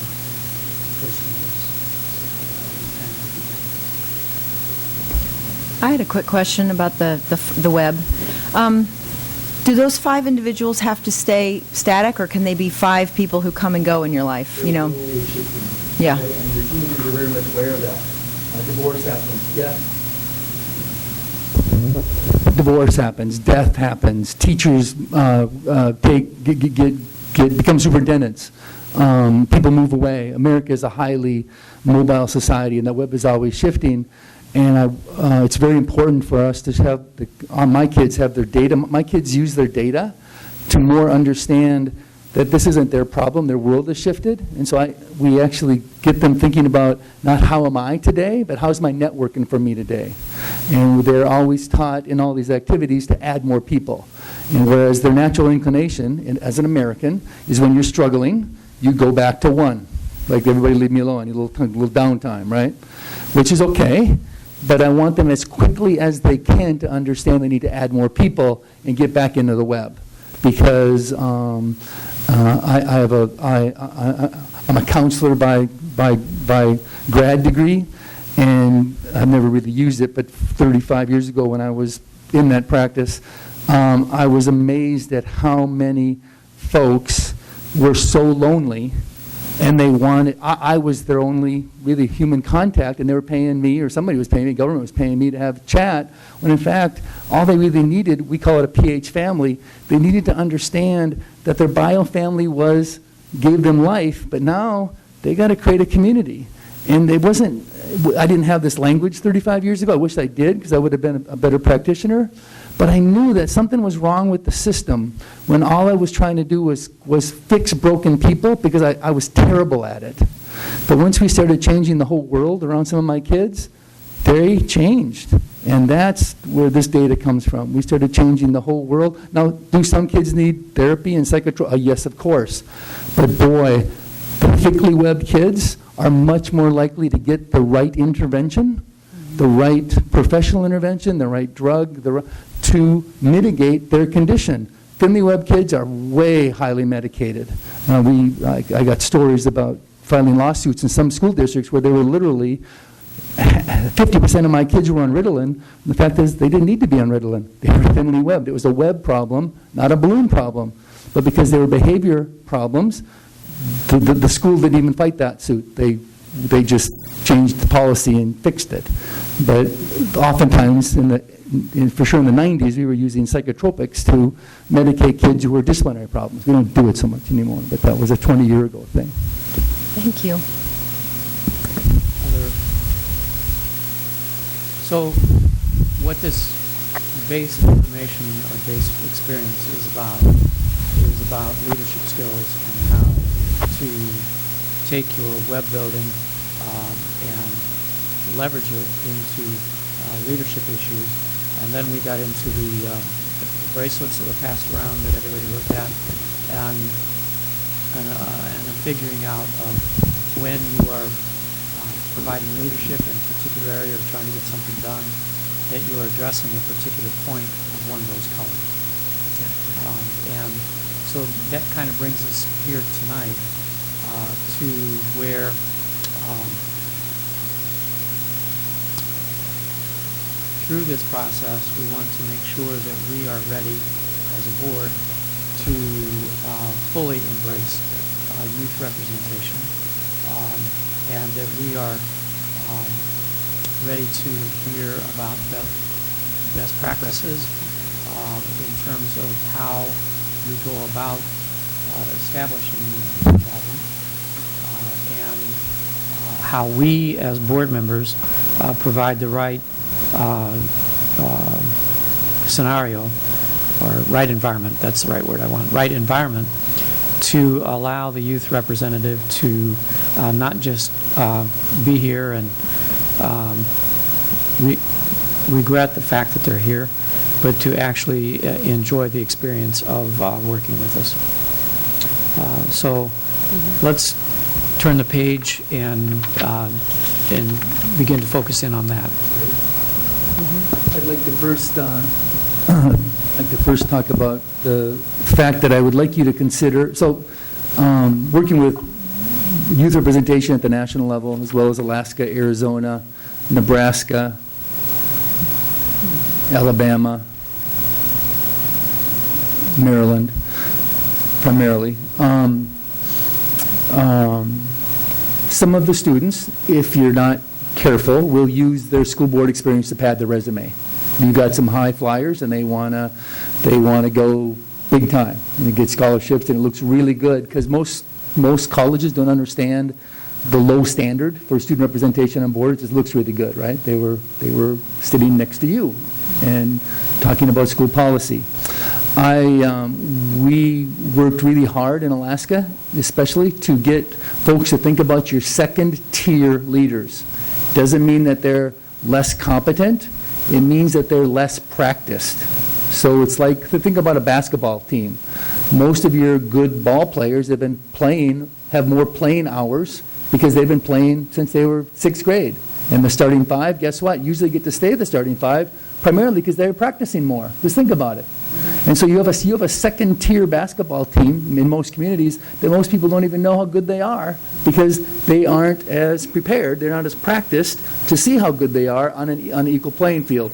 person who is intended to be. I had a quick question about the web. Do those 5 individuals have to stay static, or can they be 5 people who come and go in your life? You know? Yeah. And your teenagers are very much aware of that. Divorce happens, yeah. Divorce happens, death happens, teachers become superintendents. People move away. America is a highly mobile society, and the web is always shifting. And it's very important for us to have my kids have their data. My kids use their data to more understand that this isn't their problem. Their world has shifted. And so we actually get them thinking about not how am I today, but how's my networking for me today. And they're always taught in all these activities to add more people. And whereas their natural inclination, as an American, is when you're struggling, you go back to one. Like, everybody leave me alone, a little downtime, right? Which is okay. But I want them as quickly as they can to understand they need to add more people and get back into the web. Because I'm a counselor by grad degree, and I've never really used it, but 35 years ago when I was in that practice, I was amazed at how many folks were so lonely. And they wanted, I was their only really human contact, and they were paying me, or somebody was paying me, government was paying me to have chat, when in fact, all they really needed, we call it a PH family, they needed to understand that their bio family gave them life, but now they got to create a community. And I didn't have this language 35 years ago. I wish I did, because I would have been a better practitioner. But I knew that something was wrong with the system when all I was trying to do was fix broken people, because I was terrible at it. But once we started changing the whole world around some of my kids, they changed. And that's where this data comes from. We started changing the whole world. Now, do some kids need therapy and psychotherapy? Yes, of course. But boy, the thickly webbed kids are much more likely to get the right intervention, the right professional intervention, the right drug, to mitigate their condition. Thinly webbed kids are way highly medicated. I got stories about filing lawsuits in some school districts where they were literally 50% of my kids were on Ritalin. The fact is, they didn't need to be on Ritalin. They were thinly webbed. It was a web problem, not a balloon problem. But because they were behavior problems, the school didn't even fight that suit. They just changed the policy and fixed it. But oftentimes, for sure in the 90s, we were using psychotropics to medicate kids who were disciplinary problems. We don't do it so much anymore, but that was a 20-year ago thing. Thank you. So what this base information or base experience is about leadership skills and how to take your web building and leverage it into leadership issues. And then we got into the bracelets that were passed around that everybody looked at. And and a figuring out of when you are providing leadership in a particular area or trying to get something done, that you are addressing a particular point of one of those colors. And so that kind of brings us here tonight to where through this process, we want to make sure that we are ready as a board to fully embrace youth representation, and that we are ready to hear about the best practices in terms of how we go about establishing youth involvement, and how we as board members provide the right scenario, or right environment, that's the right word I want, right environment, to allow the youth representative to not just be here and regret the fact that they're here, but to actually enjoy the experience of working with us. So let's turn the page and begin to focus in on that. I'd like to first talk about the fact that I would like you to consider, so working with youth representation at the national level, as well as Alaska, Arizona, Nebraska, Alabama, Maryland, primarily. Some of the students, if you're not careful, will use their school board experience to pad their resume. You got some high flyers and they wanna go big time and they get scholarships, and it looks really good because most colleges don't understand the low standard for student representation on boards. It looks really good, right? They were sitting next to you and talking about school policy. We worked really hard in Alaska, especially, to get folks to think about your second-tier leaders. Doesn't mean that they're less competent. It means that they're less practiced. So it's like, think about a basketball team. Most of your good ball players have been playing, have more playing hours because they've been playing since they were 6th grade. And the starting five, guess what? Usually get to stay the starting five primarily because they're practicing more. Just think about it. And so you have a second-tier basketball team in most communities that most people don't even know how good they are because they aren't as prepared, they're not as practiced to see how good they are on an equal playing field.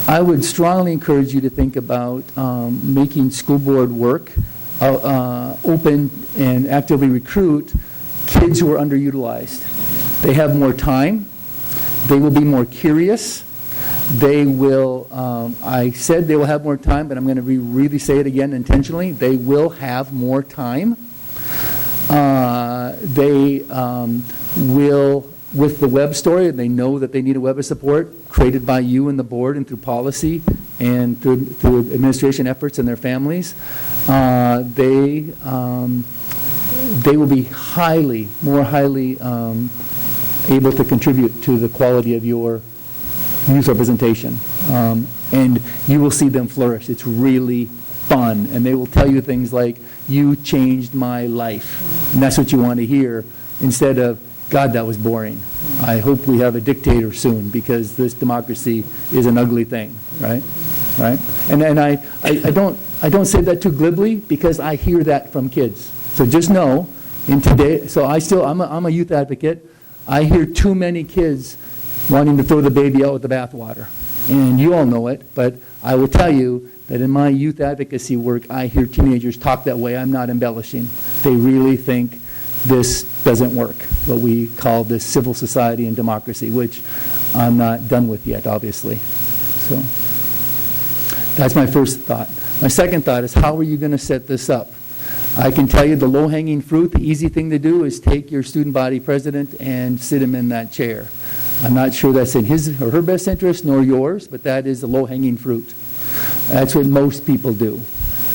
I would strongly encourage you to think about making school board work open and actively recruit kids who are underutilized. They have more time, they will be more curious. They will, I said they will have more time, but I'm going to really say it again intentionally. They will have more time. They will, with the web story, they know that they need a web of support created by you and the board and through policy and through administration efforts and their families. They will be more highly able to contribute to the quality of your youth representation, and you will see them flourish. It's really fun, and they will tell you things like, "You changed my life," and that's what you want to hear, instead of, "God, that was boring. I hope we have a dictator soon because this democracy is an ugly thing," right? Right? And I don't say that too glibly because I hear that from kids. So just know, in today, so I'm a youth advocate. I hear too many kids wanting to throw the baby out with the bathwater. And you all know it, but I will tell you that in my youth advocacy work, I hear teenagers talk that way. I'm not embellishing. They really think this doesn't work, what we call this civil society and democracy, which I'm not done with yet, obviously. So that's my first thought. My second thought is, how are you going to set this up? I can tell you the low-hanging fruit, the easy thing to do is take your student body president and sit him in that chair. I'm not sure that's in his or her best interest, nor yours, but that is the low-hanging fruit. That's what most people do.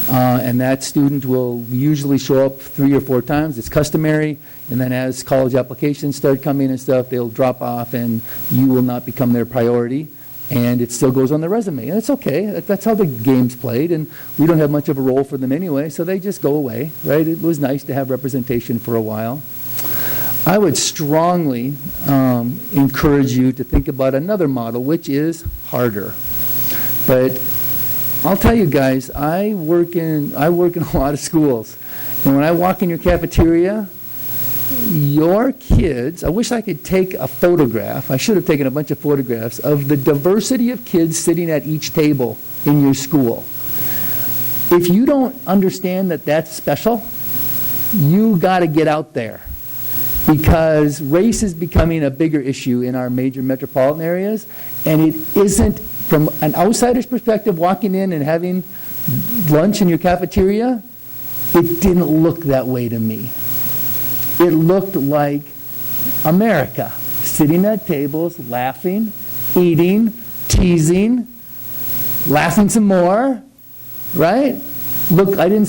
And that student will usually show up 3 or 4 times. It's customary. And then as college applications start coming and stuff, they'll drop off and you will not become their priority. and it still goes on the resume. And it's okay. That's how the game's played, and we don't have much of a role for them anyway, so they just go away, right? It was nice to have representation for a while. I would strongly encourage you to think about another model, which is harder. But I'll tell you guys, I work in a lot of schools, and when I walk in your cafeteria, your kids, I wish I could take a photograph, I should have taken a bunch of photographs of the diversity of kids sitting at each table in your school. If you don't understand that that's special, you got to get out there, because race is becoming a bigger issue in our major metropolitan areas, and it isn't, from an outsider's perspective, walking in and having lunch in your cafeteria, it didn't look that way to me. It looked like America, sitting at tables, laughing, eating, teasing, laughing some more, right? Look, I'm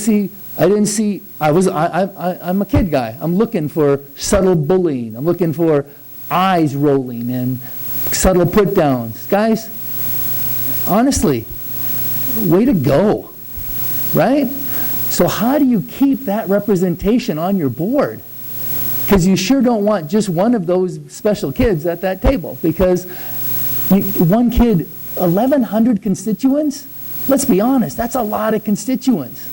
a kid guy. I'm looking for subtle bullying. I'm looking for eyes rolling and subtle put downs. Guys, honestly, way to go, right? So how do you keep that representation on your board? Because you sure don't want just one of those special kids at that table. Because one kid, 1,100 constituents? Let's be honest, that's a lot of constituents.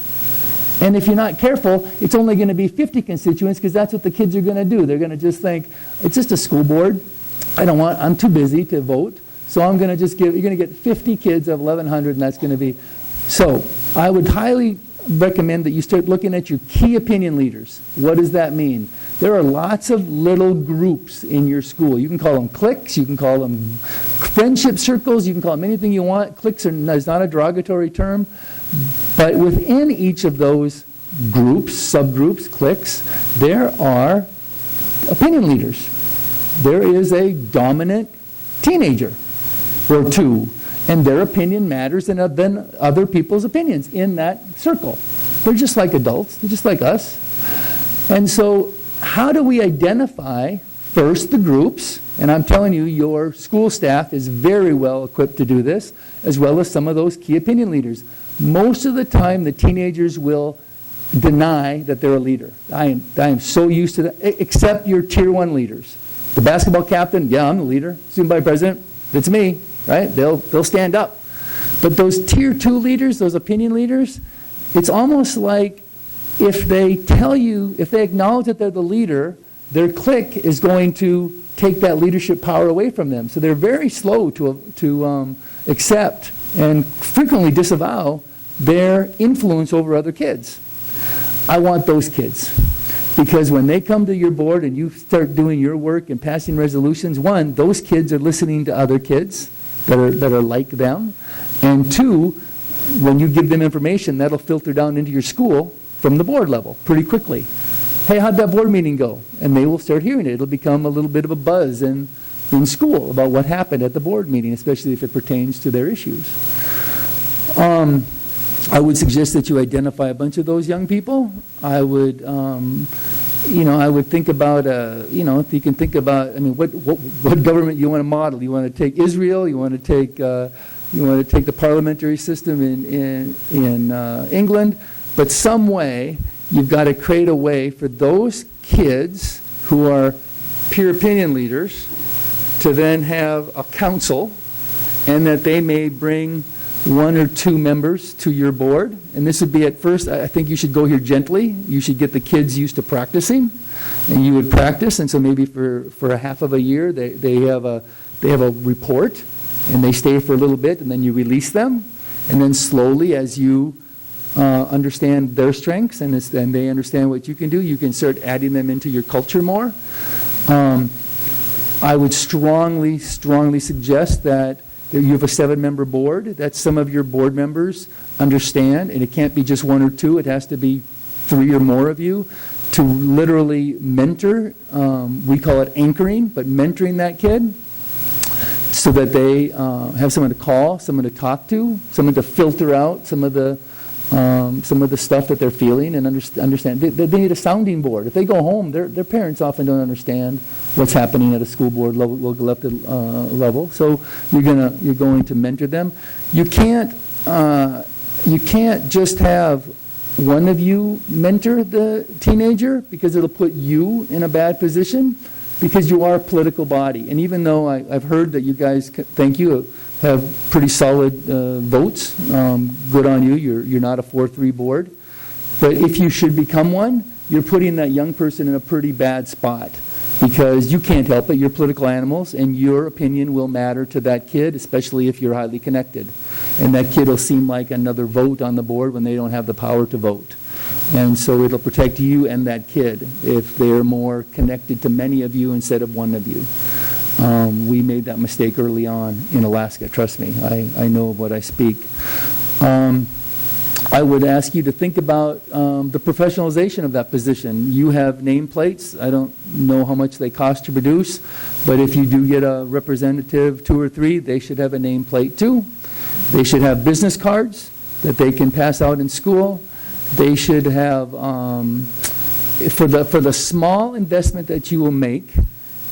And if you're not careful, it's only going to be 50 constituents, because that's what the kids are going to do. They're going to just think, it's just a school board. I'm too busy to vote. So I'm going to just you're going to get 50 kids of 1,100, and that's going to be. So I would highly recommend that you start looking at your key opinion leaders. What does that mean? There are lots of little groups in your school. You can call them cliques, you can call them friendship circles, you can call them anything you want. Cliques is not a derogatory term, but within each of those groups, subgroups, cliques, there are opinion leaders. There is a dominant teenager or two, and their opinion matters than other people's opinions in that circle. They're just like adults. They're just like us. And so how do we identify, first, the groups? And I'm telling you, your school staff is very well equipped to do this, as well as some of those key opinion leaders. Most of the time, the teenagers will deny that they're a leader. I am so used to that, except your tier 1 leaders. The basketball captain, yeah, I'm the leader. Student body president, it's me, right? They'll stand up. But those tier 2 leaders, those opinion leaders, it's almost like if they acknowledge that they're the leader, their clique is going to take that leadership power away from them. So they're very slow to accept and frequently disavow their influence over other kids. I want those kids. Because when they come to your board and you start doing your work and passing resolutions, one, those kids are listening to other kids that are like them. And two, when you give them information, that'll filter down into your school from the board level pretty quickly. Hey, how'd that board meeting go? And they will start hearing it. It'll become a little bit of a buzz in school about what happened at the board meeting, especially if it pertains to their issues. I would suggest that you identify a bunch of those young people. I would, I would think about, if you can think about, what government you want to model. You want to take Israel. You want to take the parliamentary system in England. But some way, you've got to create a way for those kids who are peer opinion leaders to then have a council, and that they may bring 1 or 2 members to your board. And this would be at first, I think you should go here gently. You should get the kids used to practicing, and you would practice. And so maybe for a half of a year, they have a report, and they stay for a little bit, and then you release them. And then slowly, as you understand their strengths and they understand what you can start adding them into your culture more. I would strongly suggest that you have a 7-member board, that some of your board members understand, and it can't be just 1 or 2, it has to be 3 or more of you, to literally mentor, we call it anchoring, but mentoring that kid so that they have someone to call, someone to talk to, someone to filter out some of the some of the stuff that they're feeling and understand. They need a sounding board. If they go home, their parents often don't understand what's happening at a school board level, local elected level. So you're going to mentor them. You can't just have one of you mentor the teenager, because it'll put you in a bad position, because you are a political body. And even though I've heard that you guys, thank you, have pretty solid votes, good on you, you're not a 4-3 board. But if you should become one, you're putting that young person in a pretty bad spot, because you can't help it. You're political animals, and your opinion will matter to that kid, especially if you're highly connected. And that kid will seem like another vote on the board when they don't have the power to vote. And so it'll protect you and that kid if they're more connected to many of you instead of one of you. We made that mistake early on in Alaska, trust me. I know of what I speak. I would ask you to think about the professionalization of that position. You have nameplates. I don't know how much they cost to produce, but if you do get a representative, 2 or 3, they should have a nameplate too. They should have business cards that they can pass out in school. They should have, for the small investment that you will make,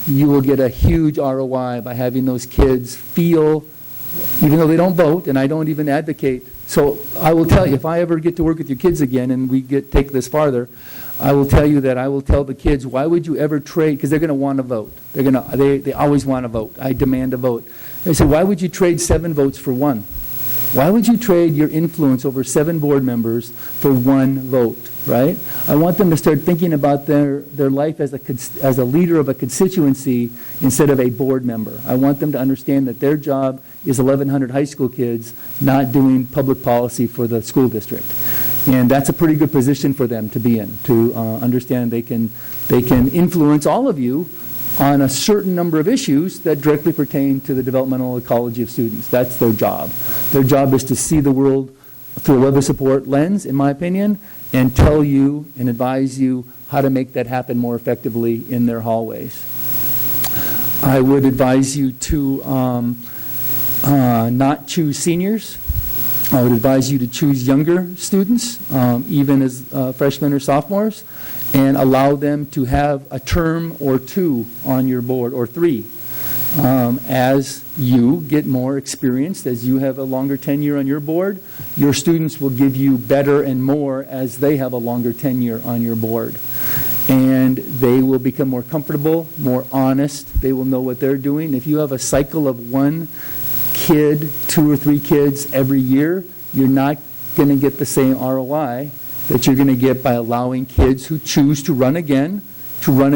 you will get a huge ROI by having those kids feel, even though they don't vote, and I don't even advocate. So I will tell you, if I ever get to work with your kids again and we take this farther, I will tell you that I will tell the kids, why would you ever trade, because they're going to want to vote. They always want to vote. I demand a vote. They say, why would you trade 7 votes for 1? Why would you trade your influence over 7 board members for 1 vote, right? I want them to start thinking about their life as a leader of a constituency instead of a board member. I want them to understand that their job is 1,100 high school kids, not doing public policy for the school district. And that's a pretty good position for them to be in, to understand they can influence all of you on a certain number of issues that directly pertain to the developmental ecology of students. That's their job. Their job is to see the world through a web of support lens, in my opinion, and tell you and advise you how to make that happen more effectively in their hallways. I would advise you to not choose seniors. I would advise you to choose younger students, even as freshmen or sophomores, and allow them to have a term or 2 on your board, or 3. As you get more experienced, as you have a longer tenure on your board, your students will give you better and more as they have a longer tenure on your board. And they will become more comfortable, more honest. They will know what they're doing. If you have a cycle of 1 kid, 2 or 3 kids every year, you're not going to get the same ROI that you're going to get by allowing kids who choose to run again to run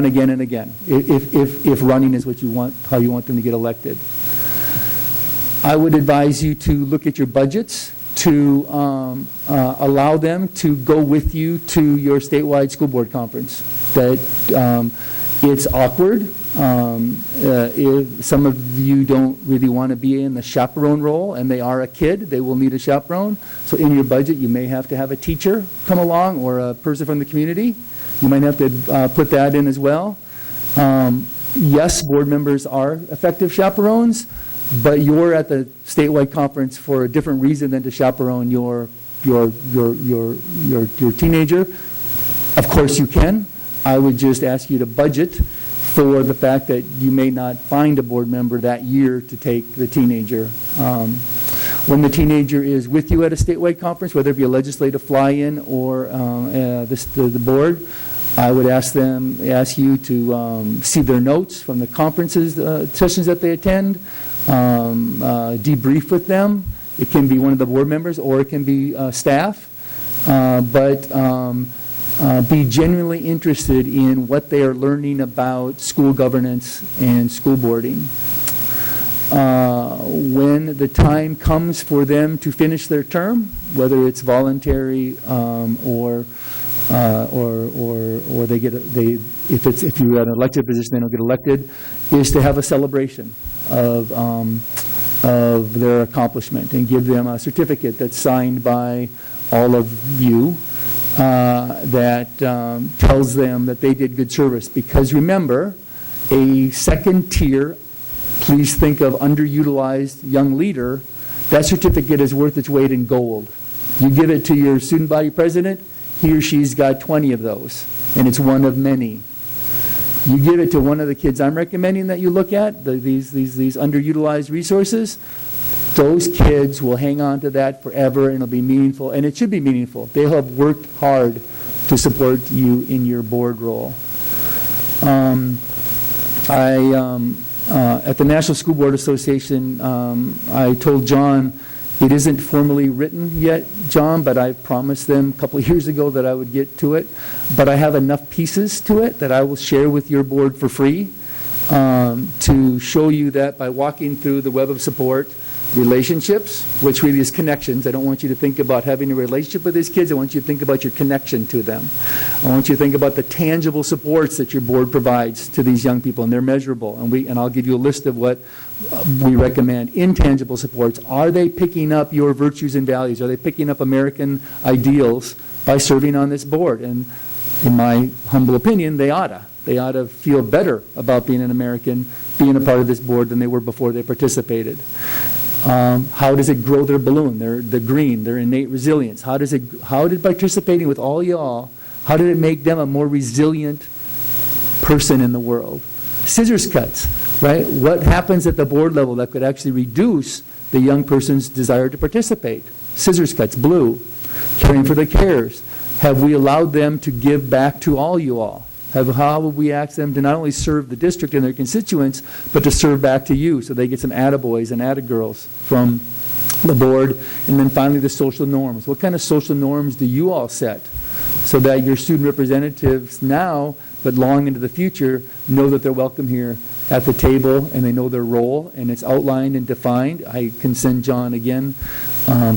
again and again, if running is what you want, how you want them to get elected. I would advise you to look at your budgets, to allow them to go with you to your statewide school board conference. That it's awkward. If some of you don't really want to be in the chaperone role and they are a kid, they will need a chaperone. So in your budget, you may have to have a teacher come along or a person from the community. You might have to put that in as well. Yes, board members are effective chaperones, but you're at the statewide conference for a different reason than to chaperone your teenager. Of course you can. I would just ask you to budget for the fact that you may not find a board member that year to take the teenager. When the teenager is with you at a statewide conference, whether it be a legislative fly-in or the board, I would ask you to see their notes from the conferences, sessions that they attend, debrief with them. It can be one of the board members or it can be staff, but be genuinely interested in what they are learning about school governance and school boarding. When the time comes for them to finish their term, whether it's voluntary or they get if you're at an elected position they don't get elected, is to have a celebration of their accomplishment and give them a certificate that's signed by all of you that tells them that they did good service. Because remember, a second tier, please think of underutilized young leader, that certificate is worth its weight in gold. You give it to your student body president, he or she's got 20 of those, and it's one of many. You give it to one of the kids I'm recommending that you look at, these underutilized resources, those kids will hang on to that forever, and it'll be meaningful, and it should be meaningful. They'll have worked hard to support you in your board role. At the National School Board Association, I told John, it isn't formally written yet, John, but I promised them a couple of years ago that I would get to it. But I have enough pieces to it that I will share with your board for free to show you that by walking through the web of support, relationships, which really is connections. I don't want you to think about having a relationship with these kids. I want you to think about your connection to them. I want you to think about the tangible supports that your board provides to these young people, and they're measurable. And I'll give you a list of what we recommend. Intangible supports. Are they picking up your virtues and values? Are they picking up American ideals by serving on this board? And in my humble opinion, they oughta. They ought to feel better about being an American, being a part of this board than they were before they participated. How does it grow their balloon, their green, their innate resilience? How did participating with all y'all, how did it make them a more resilient person in the world? Scissors cuts, right? What happens at the board level that could actually reduce the young person's desire to participate? Scissors cuts, blue. Caring for the cares. Have we allowed them to give back to all you all? How would we ask them to not only serve the district and their constituents, but to serve back to you so they get some attaboys and attagirls from the board? And then finally, the social norms. What kind of social norms do you all set so that your student representatives now, but long into the future, know that they're welcome here at the table and they know their role and it's outlined and defined? I can send John again.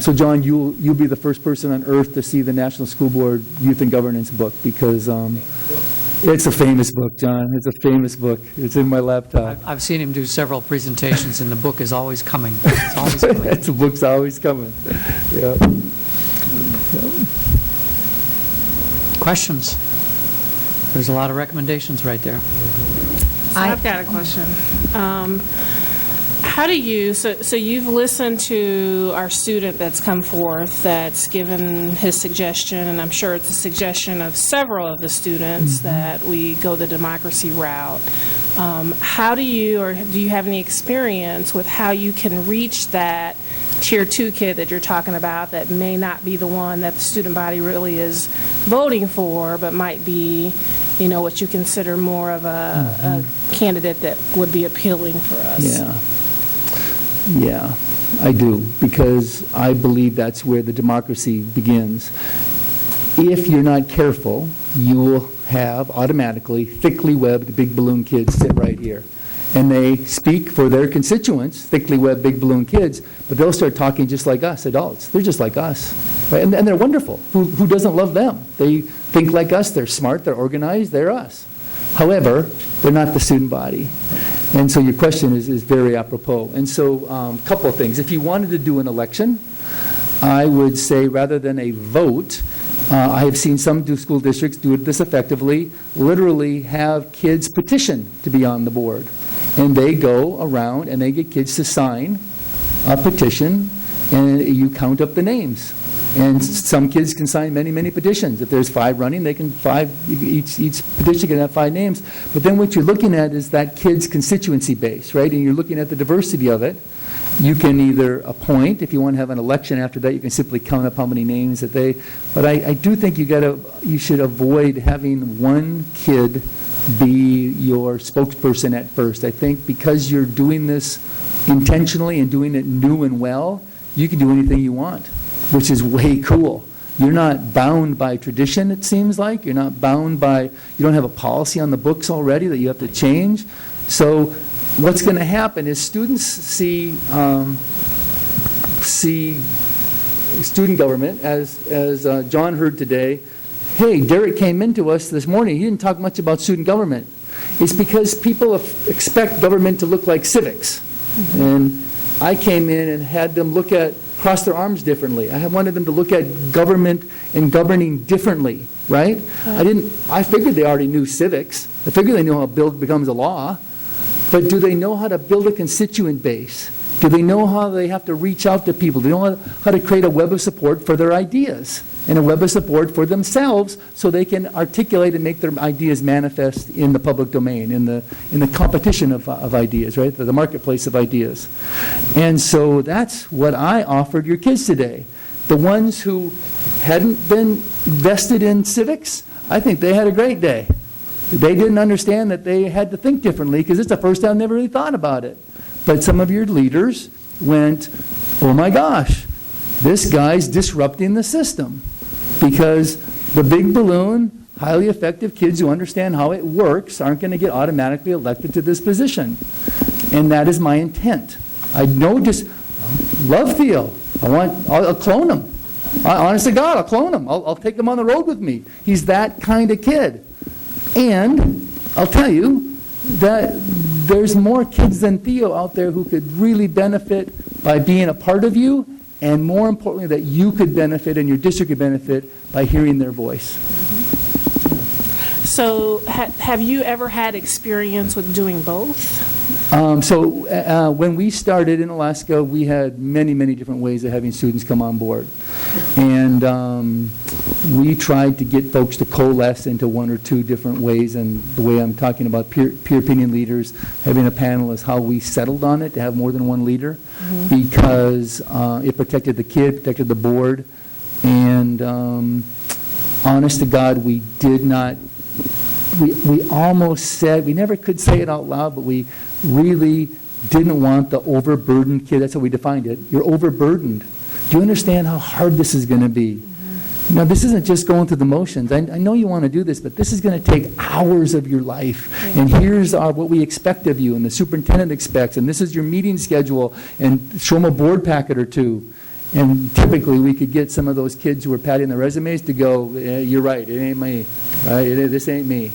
So John, you'll be the first person on earth to see the National School Board Youth and Governance book because it's a famous book, John. It's a famous book. It's in my laptop. I've seen him do several presentations, and the book is always coming. It's always coming. The book's always coming. Yeah. Questions? There's a lot of recommendations right there. So I've got a question. How do you, so you've listened to our student that's come forth that's given his suggestion, and I'm sure it's a suggestion of several of the students that we go the democracy route. How do you, or do you have any experience with how you can reach that tier 2 kid that you're talking about that may not be the one that the student body really is voting for, but might be, you know, what you consider more of a candidate that would be appealing for us? Yeah, I do, because I believe that's where the democracy begins. If you're not careful, you will have automatically thickly webbed big balloon kids sit right here. And they speak for their constituents, thickly webbed big balloon kids, but they'll start talking just like us, adults. They're just like us, right? And they're wonderful. Who doesn't love them? They think like us, they're smart, they're organized, they're us. However, they're not the student body. And so your question is very apropos. And so a couple of things. If you wanted to do an election, I would say rather than a vote, I have seen some school districts do this effectively, literally have kids petition to be on the board. And they go around and they get kids to sign a petition, and you count up the names. And some kids can sign many, many petitions. If there's 5 running, they can each petition can have 5 names. But then what you're looking at is that kid's constituency base, right? And you're looking at the diversity of it. You can either appoint, if you want to have an election after that, you can simply count up how many names that they, but I do think you should avoid having one kid be your spokesperson at first. I think because you're doing this intentionally and doing it new and well, you can do anything you want, which is way cool. You're not bound by tradition, it seems like. You're not bound by, you don't have a policy on the books already that you have to change. So what's going to happen is students see student government, as John heard today. Hey, Derek came into us this morning. He didn't talk much about student government. It's because people expect government to look like civics. And I came in and had them cross their arms differently. I wanted them to look at government and governing differently, right? I figured they already knew civics. I figured they knew how a bill becomes a law. But do they know how to build a constituent base? Do they know how they have to reach out to people? Do they know how to create a web of support for their ideas and a web of support for themselves so they can articulate and make their ideas manifest in the public domain, in the competition of ideas, right? The marketplace of ideas. And so that's what I offered your kids today. The ones who hadn't been vested in civics, I think they had a great day. They didn't understand that they had to think differently because it's the first time they never really thought about it. But some of your leaders went, oh my gosh, this guy's disrupting the system. Because the big balloon, highly effective kids who understand how it works aren't going to get automatically elected to this position. And that is my intent. I know just, love Theo. I'll clone him. Honest to God, I'll clone him. I'll take him on the road with me. He's that kind of kid. And I'll tell you that there's more kids than Theo out there who could really benefit by being a part of you, and more importantly, that you could benefit and your district could benefit by hearing their voice. So have you ever had experience with doing both? When we started in Alaska, we had many, many different ways of having students come on board. And we tried to get folks to coalesce into one or two different ways. And the way I'm talking about peer opinion leaders, having a panel is how we settled on it, to have more than one leader, because it protected the kid, protected the board. And honest to God, we did not, we almost said, we never could say it out loud, but we really didn't want the overburdened kid. That's how we defined it. You're overburdened. Do you understand how hard this is going to be? Now, this isn't just going through the motions. I know you want to do this, but this is going to take hours of your life. And here's what we expect of you, and the superintendent expects, and this is your meeting schedule, and show them a board packet or two. And typically, we could get some of those kids who were padding their resumes to go, you're right, it ain't me. Right? This ain't me.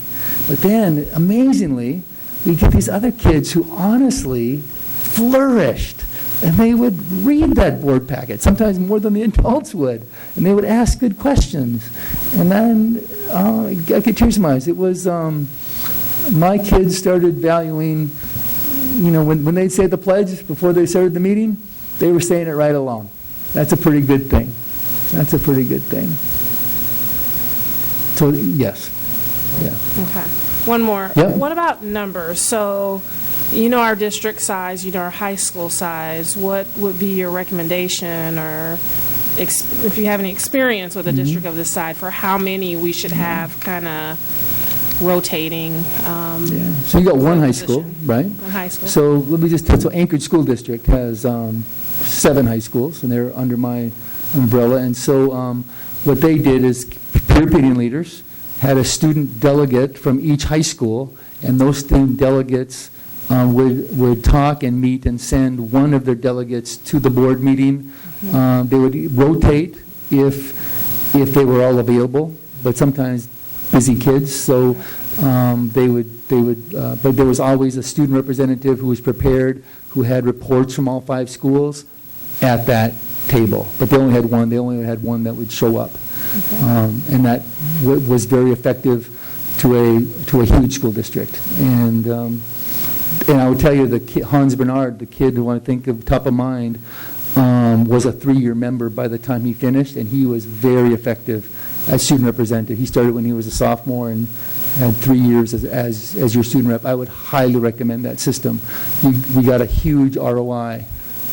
But then, amazingly, we get these other kids who honestly flourished. And they would read that board packet, sometimes more than the adults would. And they would ask good questions. And then, I get tears in my eyes. It was, my kids started valuing, when they'd say the pledge before they started the meeting, they were saying it right along. That's a pretty good thing. That's a pretty good thing. So, yes. Yeah. Okay. One more. Yep. What about numbers? So, our district size, our high school size. What would be your recommendation, or if you have any experience with a district of this size, for how many we should have kind of rotating? So you got one high school, right? One high school. So let me just tell you, so Anchorage School District has 7 high schools, and they're under my umbrella. And so what they did is peer opinion leaders had a student delegate from each high school, and those student delegates would talk and meet and send one of their delegates to the board meeting. They would rotate if they were all available, but sometimes busy kids, so they would. But there was always a student representative who was prepared, who had reports from all 5 schools at that table. But they only had one. They only had one that would show up. And that was very effective to a huge school district. And I would tell you, Hans Bernard, the kid who I think of top of mind, was a 3-year member by the time he finished, and he was very effective as student representative. He started when he was a sophomore and had 3 years as your student rep. I would highly recommend that system. We got a huge ROI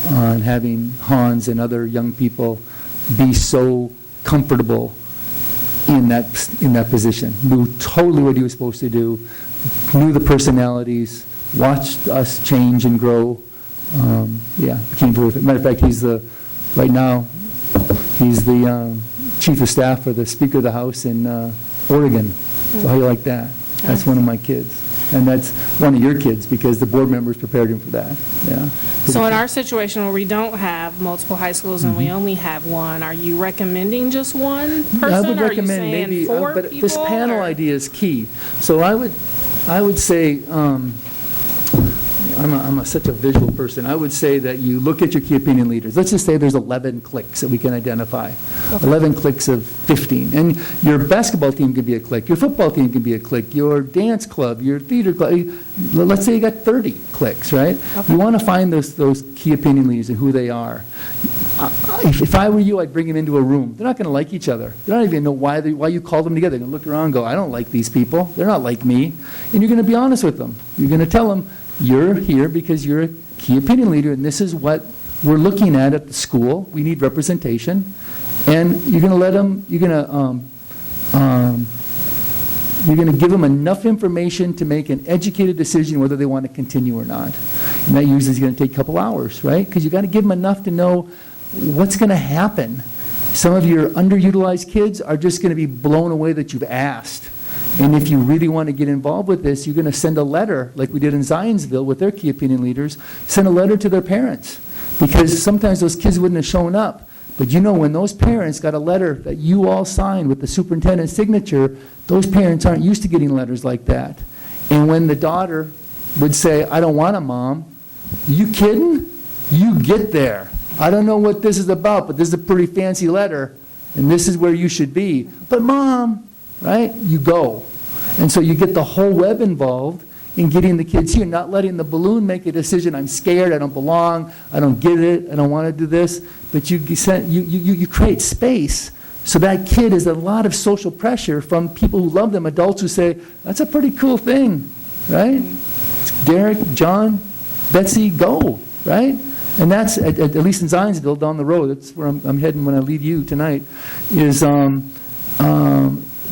on having Hans and other young people be so comfortable in that position. Knew totally what he was supposed to do, knew the personalities, watched us change and grow. Became terrific. Matter of fact, right now, he's the chief of staff for the Speaker of the House in Oregon. So how do you like that? That's one of my kids. And that's one of your kids, because the board members prepared him for that. Yeah. So in our situation where we don't have multiple high schools and we only have one, are you recommending just one person? I would or recommend are you saying maybe, 4 but people, this panel or? idea is key. So I would say, I'm such a visual person. I would say that you look at your key opinion leaders. Let's just say there's 11 cliques that we can identify. 11 cliques of 15. And your basketball team can be a clique. Your football team can be a clique. Your dance club, your theater club. Let's say you got 30 cliques, right? You want to find those key opinion leaders and who they are. If I were you, I'd bring them into a room. They're not going to like each other. They don't even know why you called them together. They're going to look around and go, I don't like these people. They're not like me. And you're going to be honest with them. You're going to tell them, you're here because you're a key opinion leader, and this is what we're looking at the school. We need representation. And you're going to let them, you're going to give them enough information to make an educated decision whether they want to continue or not. And that usually is going to take a couple hours, right? Because you've got to give them enough to know what's going to happen. Some of your underutilized kids are just going to be blown away that you've asked. And if you really want to get involved with this, you're going to send a letter, like we did in Zionsville with their key opinion leaders, send a letter to their parents. Because sometimes those kids wouldn't have shown up. But you know, when those parents got a letter that you all signed with the superintendent's signature, those parents aren't used to getting letters like that. And when the daughter would say, I don't want a mom, you kidding? You get there. I don't know what this is about, but this is a pretty fancy letter, and this is where you should be. But mom, right? You go. And so you get the whole web involved in getting the kids here, not letting the balloon make a decision, I'm scared, I don't belong, I don't get it, I don't want to do this. But you create space so that kid has a lot of social pressure from people who love them, adults who say, that's a pretty cool thing, right? Derek, John, Betsy, go, right? And that's, at least in Zionsville down the road, that's where I'm heading when I leave you tonight, is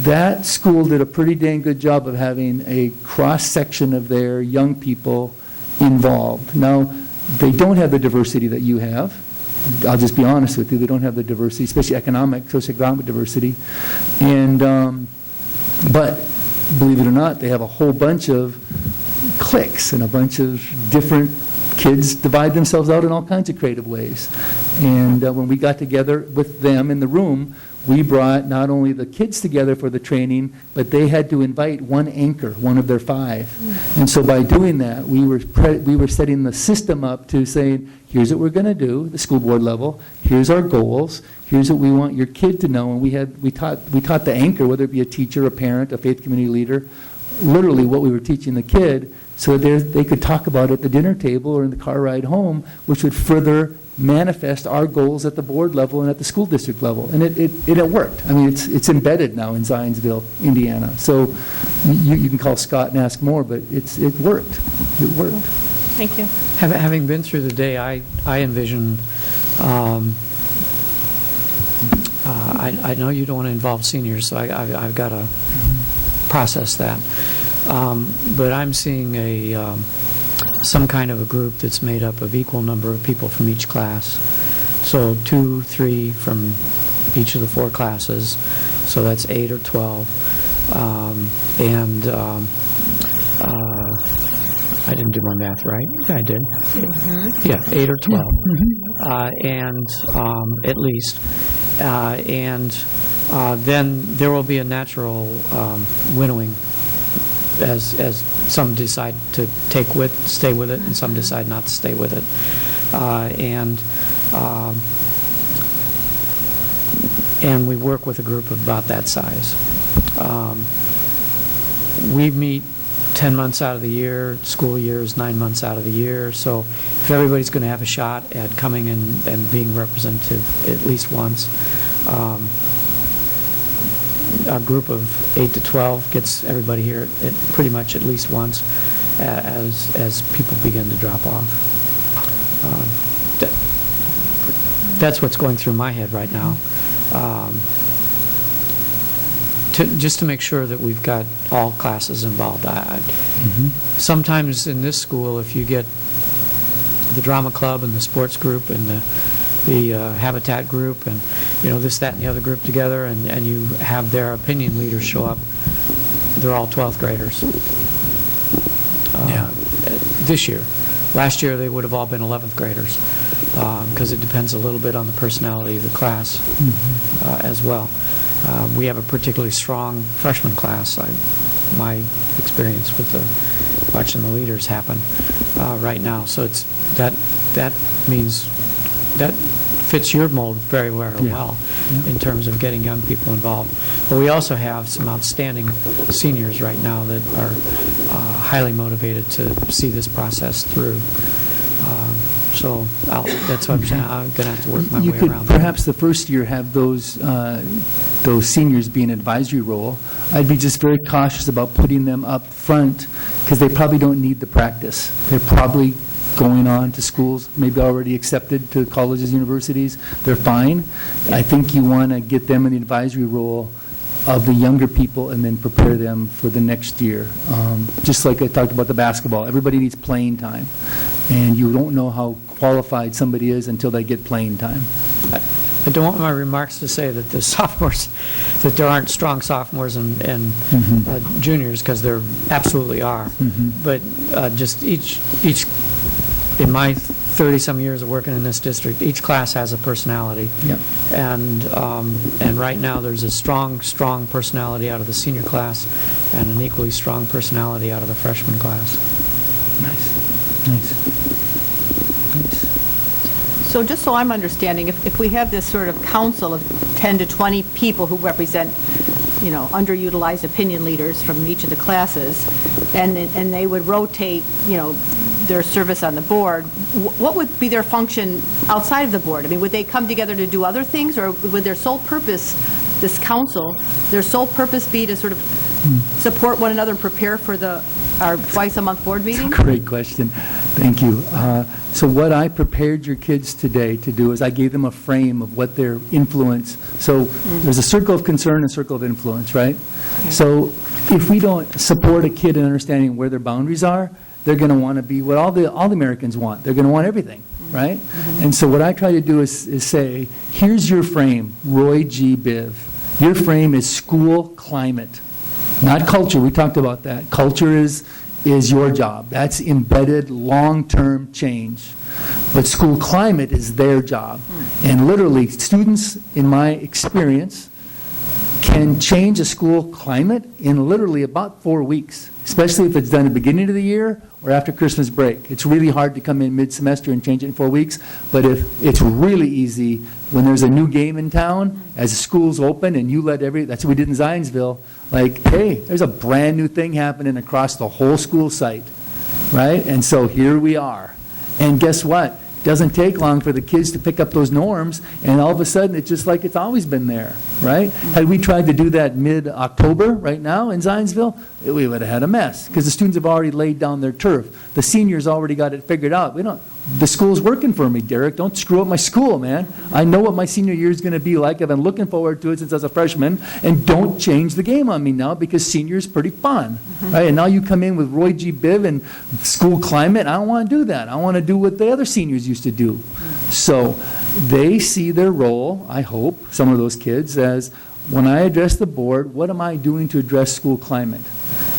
that school did a pretty dang good job of having a cross-section of their young people involved. Now, they don't have the diversity that you have. I'll just be honest with you, they don't have the diversity, especially socioeconomic diversity. And, but believe it or not, they have a whole bunch of cliques and a bunch of different kids divide themselves out in all kinds of creative ways. And when we got together with them in the room, we brought not only the kids together for the training, but they had to invite one anchor, one of their 5. And so by doing that, we were setting the system up to saying, here's what we're going to do, the school board level, here's our goals, here's what we want your kid to know. And we taught the anchor, whether it be a teacher, a parent, a faith community leader, literally what we were teaching the kid, so they could talk about it at the dinner table or in the car ride home, which would further manifest our goals at the board level and at the school district level. And it worked. I mean, it's embedded now in Zionsville, Indiana. So you can call Scott and ask more, but it worked. It worked. Thank you. Having been through the day, I envision, I know you don't want to involve seniors, so I've got to process that. But I'm seeing some kind of a group that's made up of equal number of people from each class. So 2, 3 from each of the 4 classes. So that's 8 or 12. I didn't do my math right. Yeah, I did. Mm-hmm. Yeah, 8 or 12. Mm-hmm. At least. Then there will be a natural winnowing as some decide to stay with it, and some decide not to stay with it. And we work with a group of about that size. We meet 10 months out of the year. School year is 9 months out of the year. So if everybody's going to have a shot at coming in and being representative at least once, a group of 8 to 12 gets everybody here at pretty much at least once as people begin to drop off. That's what's going through my head right now. Just to make sure that we've got all classes involved. Sometimes in this school, if you get the drama club and the sports group and the Habitat group and this, that, and the other group together, and you have their opinion leaders show up, they're all 12th graders. This year. Last year they would have all been 11th graders because it depends a little bit on the personality of the class as well. We have a particularly strong freshman class. My experience with watching the leaders happen right now. So that means that fits your mold very, very well in terms of getting young people involved. But we also have some outstanding seniors right now that are highly motivated to see this process through. So that's what I'm saying. I'm going to have to work my You way could around perhaps the first year have those seniors be an advisory role. I'd be just very cautious about putting them up front because they probably don't need the practice. They're probably going on to schools, maybe already accepted to colleges, universities. They're fine. I think you want to get them in the advisory role of the younger people and then prepare them for the next year. Just like I talked about the basketball, everybody needs playing time. And you don't know how qualified somebody is until they get playing time. I don't want my remarks to say that the sophomores, that there aren't strong sophomores and juniors, because there absolutely are. But just each, in my 30-some years of working in this district, each class has a personality. Yep. And right now, there's a strong personality out of the senior class and an equally strong personality out of the freshman class. Nice. So just so I'm understanding, if we have this sort of council of 10 to 20 people who represent, underutilized opinion leaders from each of the classes, and they would rotate, their service on the board, what would be their function outside of the board? I mean, would they come together to do other things, or would their sole purpose, this council, their sole purpose be to sort of support one another and prepare for our twice-a-month board meeting? Great question. Thank you. So what I prepared your kids today to do is I gave them a frame of what their influence, so there's a circle of concern and a circle of influence, right? Okay. So if we don't support a kid in understanding where their boundaries are, they're going to want to be what all the Americans want. They're going to want everything, right? And so what I try to do is say, here's your frame, Roy G. Biv. Your frame is school climate, not culture. We talked about that. Culture is your job. That's embedded long-term change. But school climate is their job. And literally, students, in my experience, can change a school climate in literally about 4 weeks, especially if it's done at the beginning of the year or after Christmas break. It's really hard to come in mid-semester and change it in 4 weeks, but if it's really easy when there's a new game in town, as the school's open and you let that's what we did in Zionsville, like, hey, there's a brand new thing happening across the whole school site, right? And so here we are. And guess what? Doesn't take long for the kids to pick up those norms, and all of a sudden it's just like it's always been there, right? Had we tried to do that mid-October right now in Zionsville, we would have had a mess because the students have already laid down their turf. The seniors already got it figured out. The school's working for me, Derek. Don't screw up my school, man. I know what my senior year is going to be like. I've been looking forward to it since I was a freshman, and don't change the game on me now because senior is pretty fun, right? And now you come in with Roy G. Biv and school climate. I don't want to do that. I want to do what the other seniors used to do. So they see their role, I hope, some of those kids, as when I address the board, what am I doing to address school climate?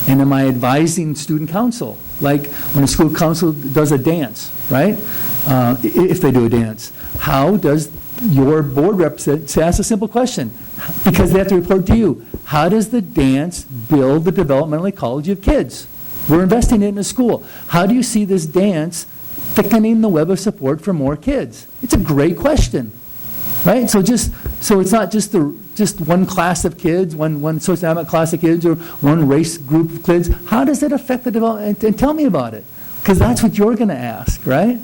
And am I advising student council? Like when a school council does a dance, right? If they do a dance, how does your board representative ask a simple question? Because they have to report to you. How does the dance build the developmental ecology of kids? We're investing in a school. How do you see this dance thickening the web of support for more kids? It's a great question, right? So it's not just one class of kids, one socioeconomic class of kids, or one race group of kids. How does it affect the development? And tell me about it, because that's what you're going to ask, right?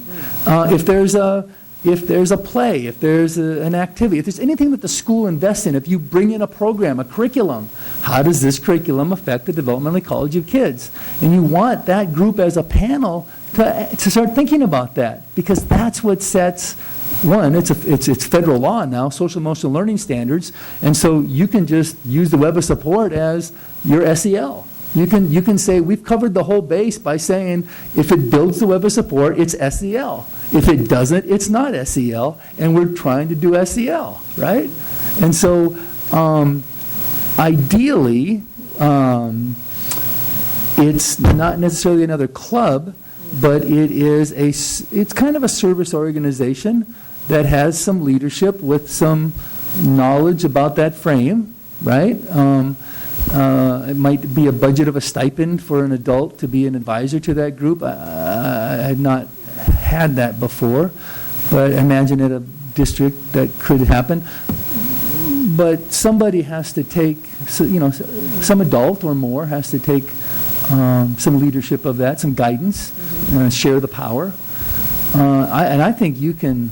If there's a play, if there's an activity, if there's anything that the school invests in, if you bring in a program, a curriculum, how does this curriculum affect the developmental ecology of kids? And you want that group as a panel to start thinking about that, because that's what sets. One, it's federal law now, social emotional learning standards, and so you can just use the web of support as your SEL. You can say we've covered the whole base by saying if it builds the web of support, it's SEL. If it doesn't, it's not SEL, and we're trying to do SEL, right? And so ideally, it's not necessarily another club, but it's kind of a service organization that has some leadership with some knowledge about that frame, right? It might be a budget of a stipend for an adult to be an advisor to that group. I had not had that before, but imagine at a district that could happen. But somebody has to take, some adult or more has to take some leadership of that, some guidance, share the power. And I think you can.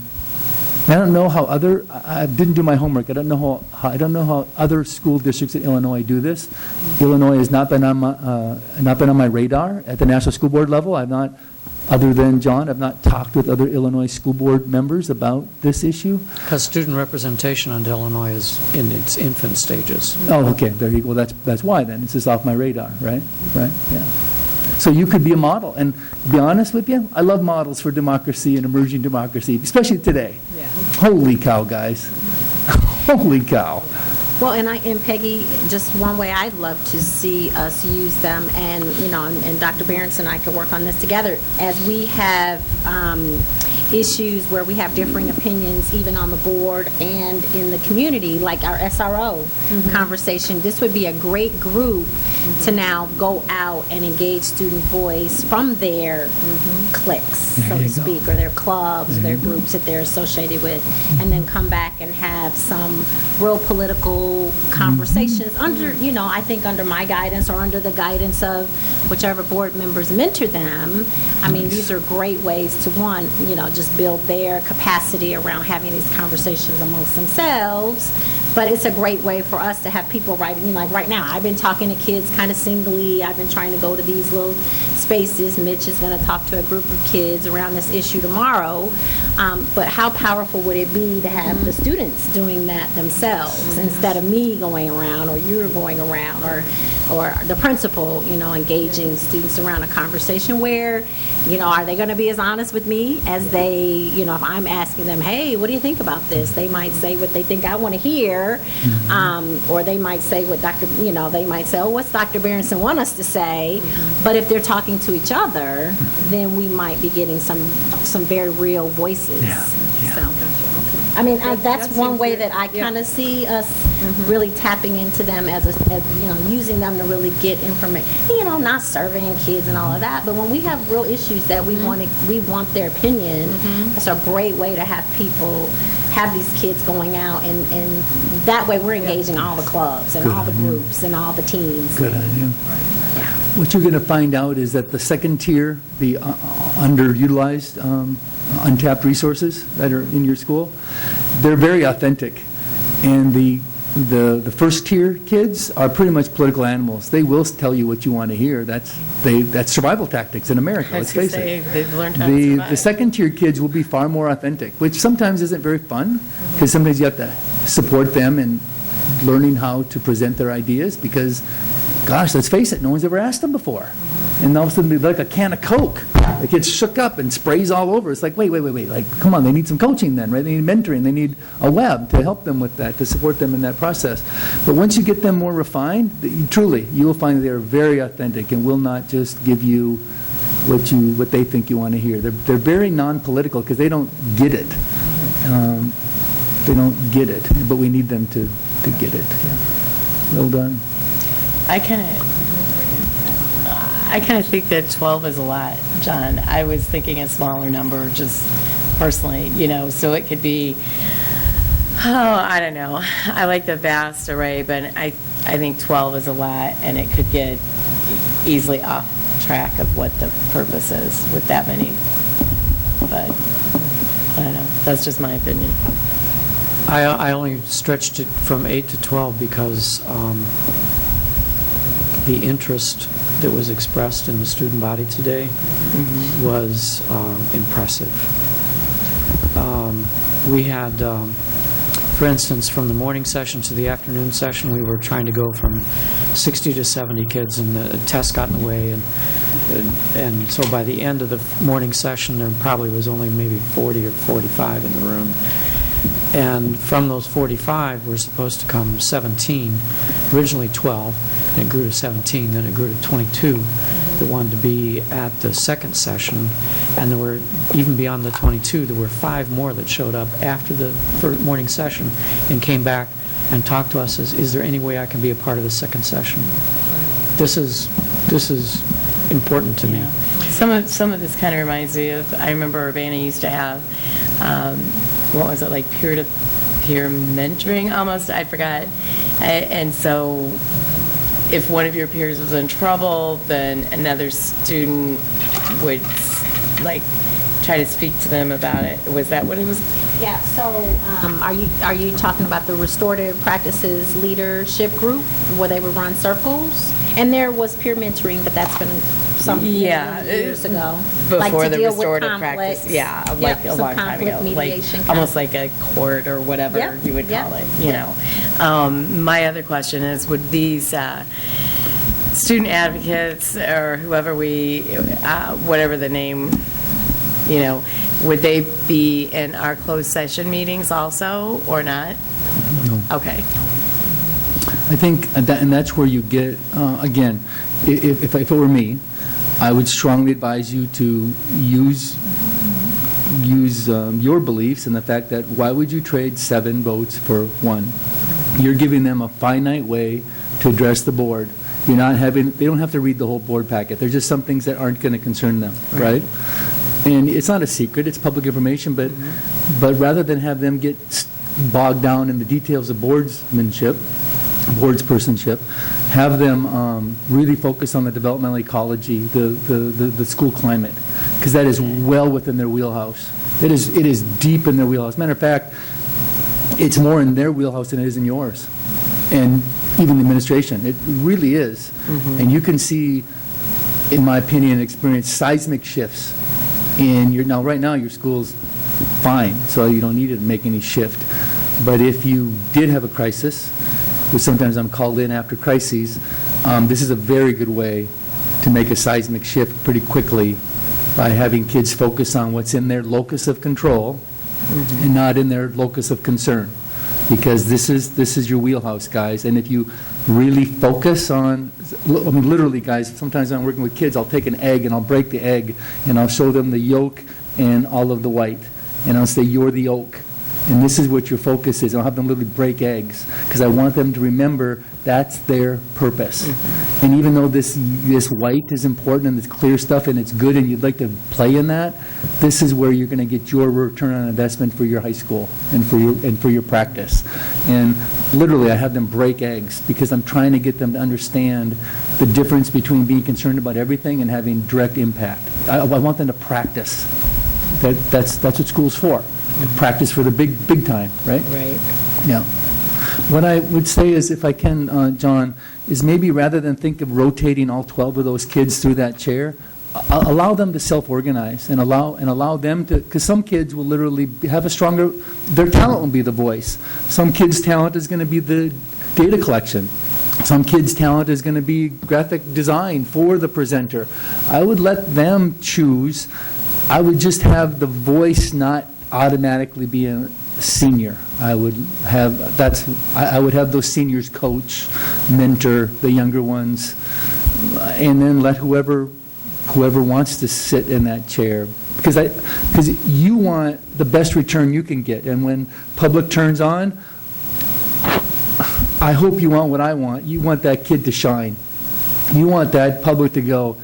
I don't know how I didn't do my homework. I don't know how other school districts in Illinois do this. Illinois has not been on my radar at the National School Board level. Other than John, I've not talked with other Illinois school board members about this issue. Because student representation in Illinois is in its infant stages. Oh, okay, there you go. That's why then. It's just off my radar, right? Right, yeah. So you could be a model. And to be honest with you, I love models for democracy and emerging democracy, especially today. Yeah. Holy cow, guys. Holy cow. Well, and Peggy, just one way I'd love to see us use them, and and Dr. Berenson and I could work on this together, as we have issues where we have differing opinions, even on the board and in the community, like our SRO conversation. This would be a great group to now go out and engage student voice from their cliques, so to speak, or their clubs, their groups that they're associated with, and then come back and have some real political conversations under, I think under my guidance or under the guidance of whichever board members mentor them. I mean, these are great ways to, one, just build their capacity around having these conversations amongst themselves. But it's a great way for us to have people like right now, I've been talking to kids kind of singly. I've been trying to go to these little spaces. Mitch is going to talk to a group of kids around this issue tomorrow. But how powerful would it be to have the students doing that themselves instead of me going around, or you're going around, or the principal, engaging students around a conversation where, are they going to be as honest with me as they, if I'm asking them, hey, what do you think about this? They might say what they think I want to hear, or they might say what they might say, oh, what's Dr. Berenson want us to say? But if they're talking to each other, then we might be getting some very real voices. So, I mean, that's one way that I kind of see us really tapping into them as using them to really get information. Not surveying kids and all of that, but when we have real issues that we want their opinion, it's a great way to have people have these kids going out, and that way we're engaging all the clubs and all the groups and all the teams. Good idea. What you're going to find out is that the second tier, the underutilized, untapped resources that are in your school, they're very authentic. And the first tier kids are pretty much political animals. They will tell you what you want to hear. That's survival tactics in America, let's face it. They've learned how to survive. The second tier kids will be far more authentic, which sometimes isn't very fun, because sometimes you have to support them in learning how to present their ideas, because gosh, let's face it, no one's ever asked them before. And all of a sudden, like a can of Coke, it gets shook up and sprays all over. It's like, wait. Like, come on, they need some coaching then, right? They need mentoring. They need a web to help them with that, to support them in that process. But once you get them more refined, you will find that they are very authentic and will not just give you what they think you want to hear. They're very non-political because they don't get it. They don't get it, but we need them to get it. Yeah. Well done. I kind of think that 12 is a lot, John. I was thinking a smaller number, just personally, so it could be, I don't know. I like the vast array, but I think 12 is a lot, and it could get easily off track of what the purpose is with that many. But I don't know. That's just my opinion. I only stretched it from 8 to 12 because the interest that was expressed in the student body today was impressive. We had, for instance, from the morning session to the afternoon session, we were trying to go from 60 to 70 kids, and the test got in the way. And so by the end of the morning session, there probably was only maybe 40 or 45 in the room. And from those 45, we're supposed to come 17, originally 12, and it grew to 17, then it grew to 22 that wanted to be at the second session. And there were, even beyond the 22, there were 5 more that showed up after the first morning session and came back and talk to us, is there any way I can be a part of the second session? This is important to me. Yeah. Some of this kind of reminds me of, I remember Urbana used to have, what was it, like peer-to-peer mentoring almost, I forgot. And so if one of your peers was in trouble, then another student would like try to speak to them about it. Was that what it was? Yeah, so are you talking about the restorative practices leadership group where they would run circles? And there was peer mentoring, but that's been some years ago. Before to the deal with restorative conflicts. practice, like a some long time conflict ago, like mediation almost kind of- like a court or whatever Yep, you would yep, call it, you know. My other question is, would these student advocates or whoever whatever the name, you know, would they be in our closed session meetings also or not? No. Okay. I think, and that's where you get, again, if it were me, I would strongly advise you to use your beliefs and the fact that why would you trade 7 votes for 1? You're giving them a finite way to address the board. You're not having, they don't have to read the whole board packet. There's just some things that aren't going to concern them, right? And it's not a secret, it's public information, but rather than have them get bogged down in the details of boardsmanship, boardspersonship, have them really focus on the developmental ecology, the school climate, because that is well within their wheelhouse. It is deep in their wheelhouse. Matter of fact, it's more in their wheelhouse than it is in yours, and even the administration. It really is. And you can see, in my opinion and experience, seismic shifts in your, now right now your school's fine, so you don't need to make any shift. But if you did have a crisis, which sometimes I'm called in after crises, this is a very good way to make a seismic shift pretty quickly by having kids focus on what's in their locus of control and not in their locus of concern. Because this is your wheelhouse, guys. And if you really focus on, I mean, literally, guys, sometimes when I'm working with kids, I'll take an egg and I'll break the egg and I'll show them the yolk and all of the white. And I'll say, you're the yolk. And this is what your focus is. I'll have them literally break eggs because I want them to remember that's their purpose. And even though this white is important and it's clear stuff and it's good and you'd like to play in that, this is where you're going to get your return on investment for your high school and for your practice. And literally, I have them break eggs because I'm trying to get them to understand the difference between being concerned about everything and having direct impact. I want them to practice. That's what school's for. Practice for the big time, right? Right. Yeah. What I would say is, if I can, John, is maybe rather than think of rotating all 12 of those kids through that chair, allow them to self-organize and allow them to, because some kids will literally have a stronger, their talent will be the voice. Some kids' talent is going to be the data collection. Some kids' talent is going to be graphic design for the presenter. I would let them choose. I would just have the voice not automatically be a senior. I would have those seniors coach, mentor the younger ones, and then let whoever wants to sit in that chair, because you want the best return you can get. And when public turns on, I hope you want what I want. You want that kid to shine. You want that public to go,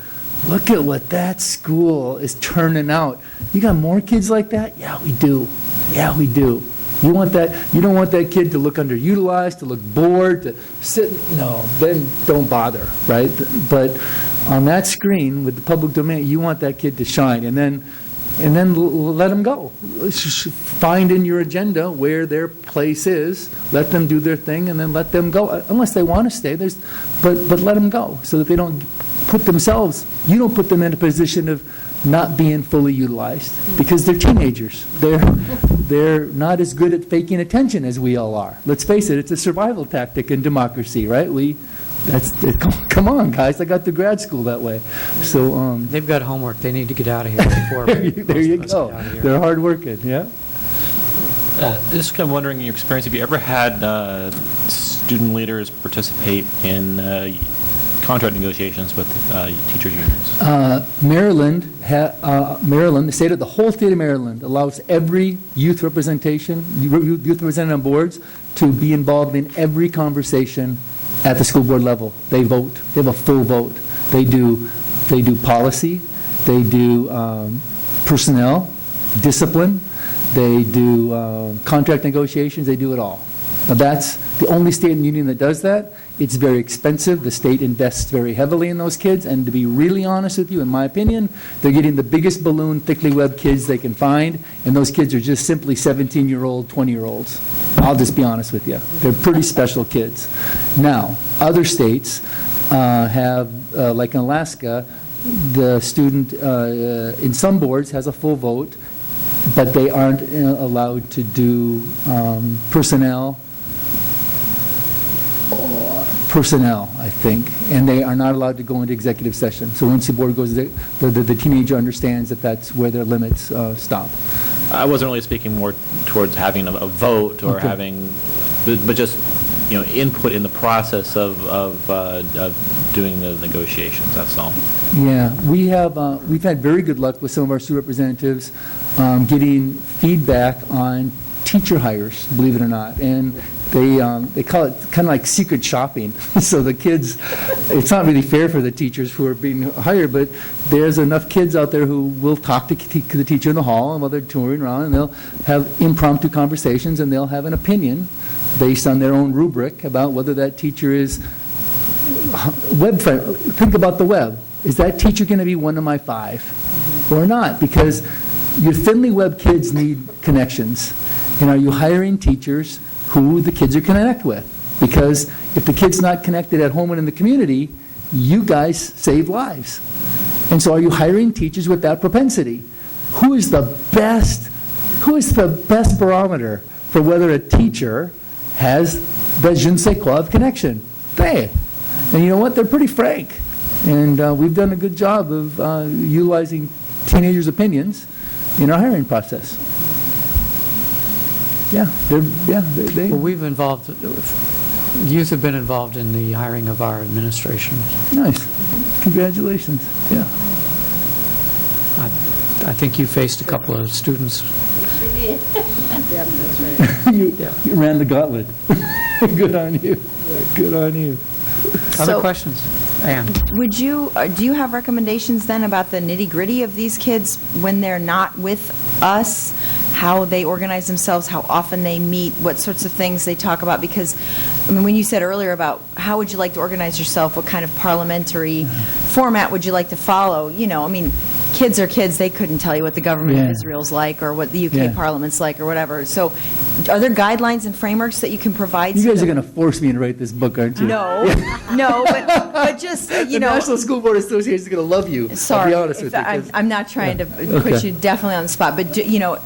look at what that school is turning out. You got more kids like that? Yeah, we do. Yeah, we do. You want that? You don't want that kid to look underutilized, to look bored, to sit. No, then don't bother, right? But on that screen with the public domain, you want that kid to shine, and then let them go. Find in your agenda where their place is. Let them do their thing, and then let them go. Unless they want to stay, but let them go so that they don't put themselves. You don't put them in a position of not being fully utilized because they're teenagers. They're not as good at faking attention as we all are. Let's face it, it's a survival tactic in democracy, right? Come on, guys, I got to grad school that way. So They've got homework. They need to get out of here before there you go. They're hard working, yeah. Just kind of wondering, in your experience, have you ever had student leaders participate in contract negotiations with teachers unions? Maryland, the whole state of Maryland allows every youth representation, youth representative on boards to be involved in every conversation at the school board level. They vote. They have a full vote. They do policy. They do personnel, discipline. They do contract negotiations. They do it all. Now, that's the only state in the union that does that. It's very expensive. The state invests very heavily in those kids. And to be really honest with you, in my opinion, they're getting the biggest balloon, thickly webbed kids they can find. And those kids are just simply 17-year-old, 20-year-olds. I'll just be honest with you. They're pretty special kids. Now, other states have, like in Alaska, the student in some boards has a full vote, but they aren't allowed to do personnel, I think, and they are not allowed to go into executive session. So once the board goes, the teenager understands that that's where their limits stop. I wasn't really speaking more towards having a vote or Okay. having, but just, input in the process of doing the negotiations, that's all. Yeah, we've had very good luck with some of our student representatives getting feedback on teacher hires, believe it or not, and they call it kind of like secret shopping. So the kids, it's not really fair for the teachers who are being hired, but there's enough kids out there who will talk to the teacher in the hall and while they're touring around, and they'll have impromptu conversations, and they'll have an opinion based on their own rubric about whether that teacher is web friendly. Think about the web. Is that teacher going to be one of my 5 or not? Because your thinly webbed kids need connections. And are you hiring teachers who the kids are connect with? Because if the kid's not connected at home and in the community, you guys save lives. And so are you hiring teachers with that propensity? Who is the best barometer for whether a teacher has the je ne sais quoi of connection? They. And you know what? They're pretty frank. And we've done a good job of utilizing teenagers' opinions in our hiring process. Yeah, they. Well, youth have been involved in the hiring of our administration. Nice. Congratulations. Yeah. I think you faced a couple of students. You ran the gauntlet. Good on you. Good on you. Other So- questions? Ann? Do you have recommendations then about the nitty-gritty of these kids when they're not with us? How they organize themselves, how often they meet, what sorts of things they talk about? Because, when you said earlier about how would you like to organize yourself, what kind of parliamentary format would you like to follow? Kids are kids. They couldn't tell you what the government of Yeah. Israel's like or what the UK Yeah. Parliament's like or whatever. So are there guidelines and frameworks that you can provide? You so guys are that- going to force me to write this book, aren't you? No, but just, The National School Board Association is going to love you. Sorry, I'll be honest with you. I'm not trying to put Okay. you definitely on the spot, but,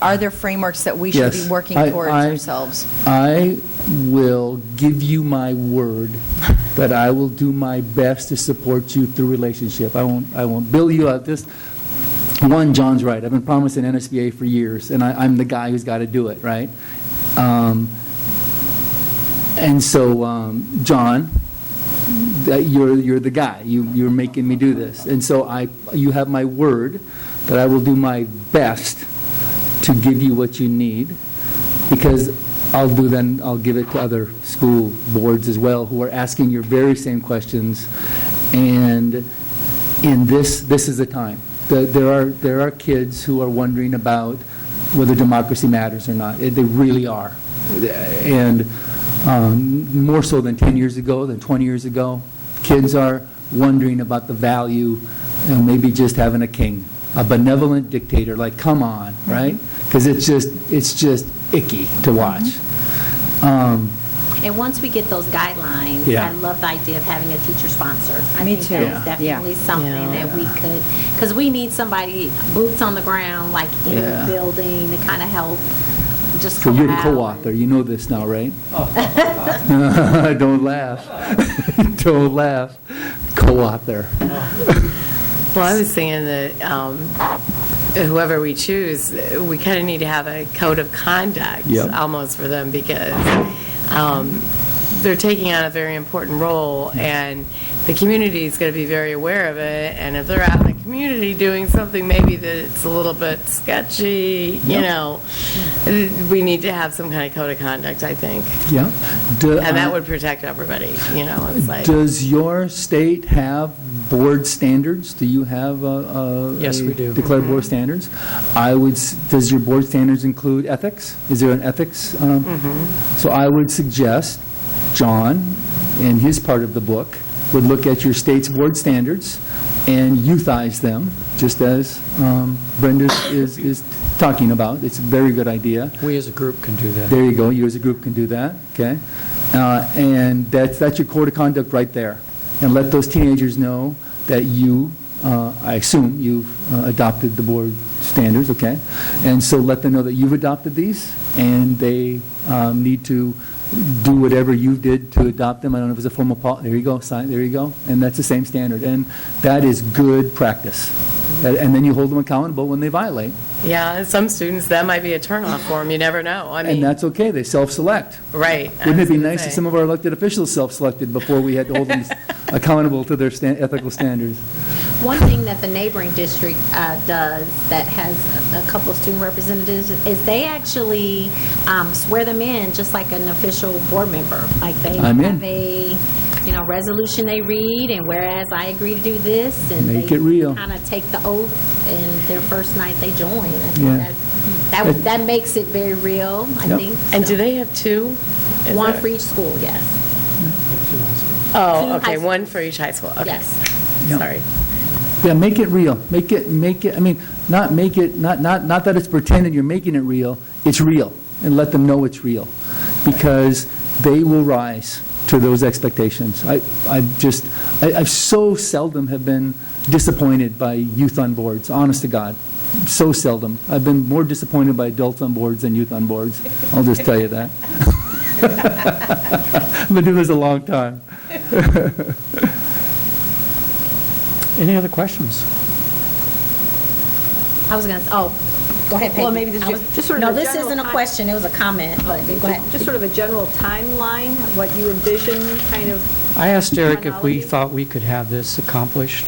are there frameworks that we should Yes. be working towards ourselves? I will give you my word that I will do my best to support you through relationship. I won't bill you out this. One, John's right. I've been promising NSBA for years, and I'm the guy who's got to do it, right? And so, John, you're the guy. You're making me do this. And so you have my word that I will do my best to give you what you need, because I'll give it to other school boards as well who are asking your very same questions. And this is the time. There are kids who are wondering about whether democracy matters or not. They really are. And more so than 10 years ago, than 20 years ago, kids are wondering about the value and maybe just having a king, a benevolent dictator. Like, come on, right? Because it's just icky to watch. And once we get those guidelines, Yeah. I love the idea of having a teacher sponsored. I Me think too. that Yeah. is definitely something Yeah. that we could, because we need somebody, boots on the ground, like in Yeah. the building to kind of help just So come you're the out. co-author. You know this now, right? Don't laugh. Don't laugh. Co-author. Well, I was thinking that whoever we choose, we kind of need to have a code of conduct Yep. almost for them, because they're taking on a very important role, and the community is going to be very aware of it, and if they're out in the community doing something maybe that's a little bit sketchy, you know, we need to have some kind of code of conduct, I think. Yeah. And that would protect everybody, you know, it's like. Does your state have board standards? Do you have Yes, we do. declared board standards? Does your board standards include ethics? Is there an ethics? So I would suggest John, in his part of the book, would look at your state's board standards and youthize them, just as Brenda is talking about. It's a very good idea. We as a group can do that. There you go. You as a group can do that, okay? And that's your code of conduct right there. And let those teenagers know that you, I assume you've adopted the board standards, okay? And so let them know that you've adopted these, and they need to do whatever you did to adopt them. I don't know if it's a formal policy. There you go, sign, there you go. And that's the same standard. And that is good practice. And then you hold them accountable when they violate. Yeah, and some students, that might be a turnoff for them, you never know. I mean. And that's okay, they self-select. Right. Wouldn't it be nice if some of our elected officials self-selected before we had to hold them accountable to their ethical standards? One thing that the neighboring district does that has a couple of student representatives is they actually swear them in just like an official board member. Like they I'm in. have a resolution they read, and whereas I agree to do this, and Make they it real. kind of take the oath, and their first night they join. I think Yeah. that makes it very real, I Yep. think. And So. do they have two? Is One that- for each school, yes. Oh, two high okay, one schools. for each high school, okay. Yes. Yep. Sorry. Yeah, make it real. Make it, I mean, not make it, not that it's pretending you're making it real, it's real. And let them know it's real. Because they will rise to those expectations. I've so seldom have been disappointed by youth on boards, honest to God. So seldom. I've been more disappointed by adults on boards than youth on boards. I'll just tell you that. I've been doing this a long time. Any other questions? I was going to, go ahead, Peggy. Well, maybe this is I was- just sort of No, a this general isn't a time- question, it was a comment, but go ahead. Just sort of a general timeline, what you envision, kind of. I asked Eric if we Chronology? thought we could have this accomplished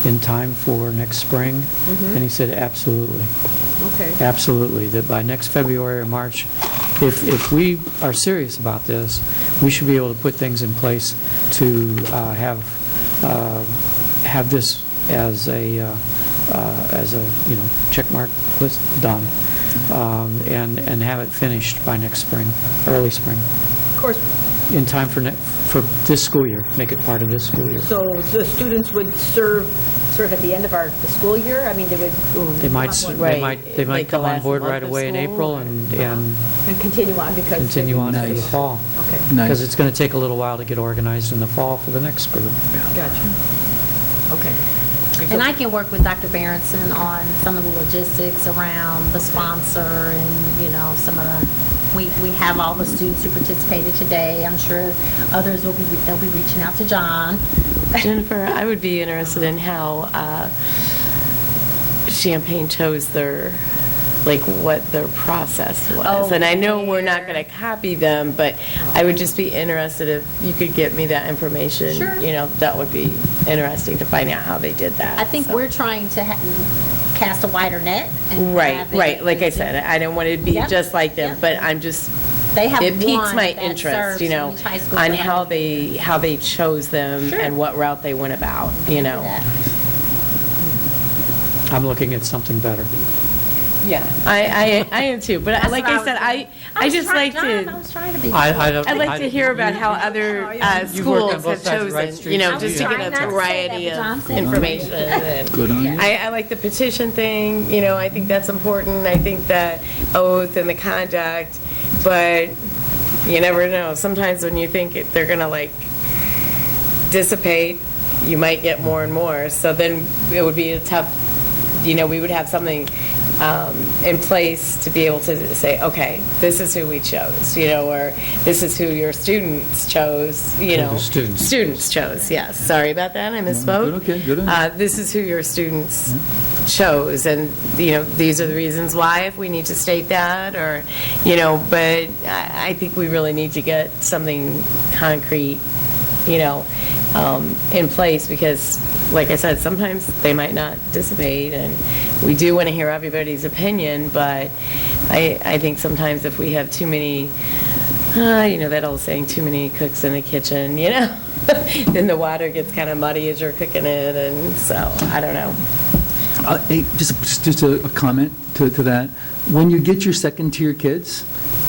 in time for next spring, and he said absolutely. Okay. Absolutely, that by next February or March, if we are serious about this, we should be able to put things in place to have this as a check mark list done, and have it finished by next spring, early spring, Of course, in time for this school year. Make it part of this school year. so the students would serve sort of at the end of the school year? I mean, they would. They might Right. they might Like the come on last board month right of away in school, April or- and And continue on because. continue on into the Nice. fall. Okay, Nice. Because it's going to take a little while to get organized in the fall for the next group. gotcha. Okay. And I can work with Dr. Berenson on some of the logistics around the sponsor and, some of the, we have all the students who participated today. I'm sure others they'll be reaching out to John. Jennifer, I would be interested in how Champaign chose what their process was. Oh, And I know we're not yeah. going to copy them, but I would just be interested if you could get me that information. Sure. That would be interesting to find out how they did that. I think so. we're trying to cast a wider net. And Right, have it- right. Like I said, I don't want to be Yep, just like them, yep. but I'm just, They have it piques one my that interest, serves each high school on for how the- they chose them Sure. and what route they went about, that. I'm looking at something better. Yeah, I am too, but That's like what I said, was I just like John, I to, was trying to be. I'd like to hear about how other You've worked on schools both have sides of Wright chosen, Street, just to so get Trying a not to say that, variety but John of said it. information. and Good on you. I like the petition thing, I think that's important. I think the oath and the conduct, but you never know. Sometimes when you think they're going to dissipate, you might get more and more. So then it would be a tough, we would have something in place to be able to say, okay, this is who we chose, or this is who your students chose, the students. Students chose, yes. Sorry about that, I misspoke. Okay, good. This is who your students chose, and, these are the reasons why, if we need to state that, or, but I think we really need to get something concrete, in place, because, like I said, sometimes they might not dissipate, and we do want to hear everybody's opinion, but I think sometimes if we have too many, that old saying, too many cooks in the kitchen, then the water gets kind of muddy as you're cooking it, and so, I don't know. Hey, just a comment to that. When you get your second-tier kids,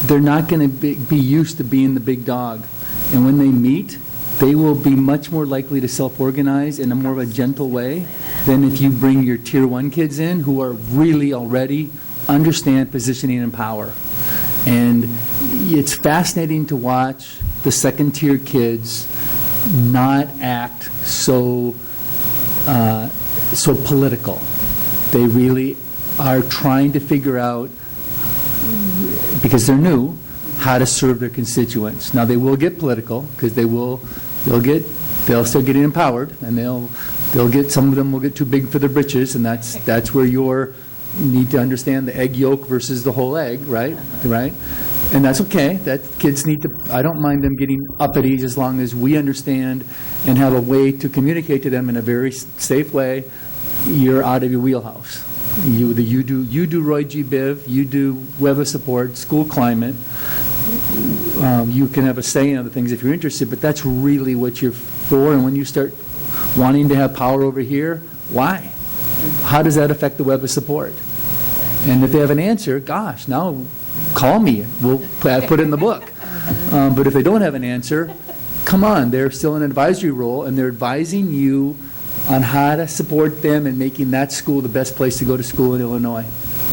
they're not going to be used to being the big dog. And when they meet, they will be much more likely to self-organize in a more of a gentle way than if you bring your Tier 1 kids in who are really already understand positioning and power. And it's fascinating to watch the second-tier kids not act so political. They really are trying to figure out, because they're new, how to serve their constituents. Now, they will get political, because they'll start getting empowered, and they'll get, some of them will get too big for their britches, and that's where you need to understand the egg yolk versus the whole egg, right? And that's okay. That kids need to, I don't mind them getting uppity as long as we understand and have a way to communicate to them in a very safe way. You're out of your wheelhouse. You do Roy G. Biv, you do Web of Support, school climate. You can have a say in other things if you're interested, but that's really what you're for. And when you start wanting to have power over here, why? How does that affect the Web of Support? And if they have an answer, gosh, now call me. We'll put it in the book. But if they don't have an answer, come on. They're still in an advisory role, and they're advising you on how to support them and making that school the best place to go to school in Illinois.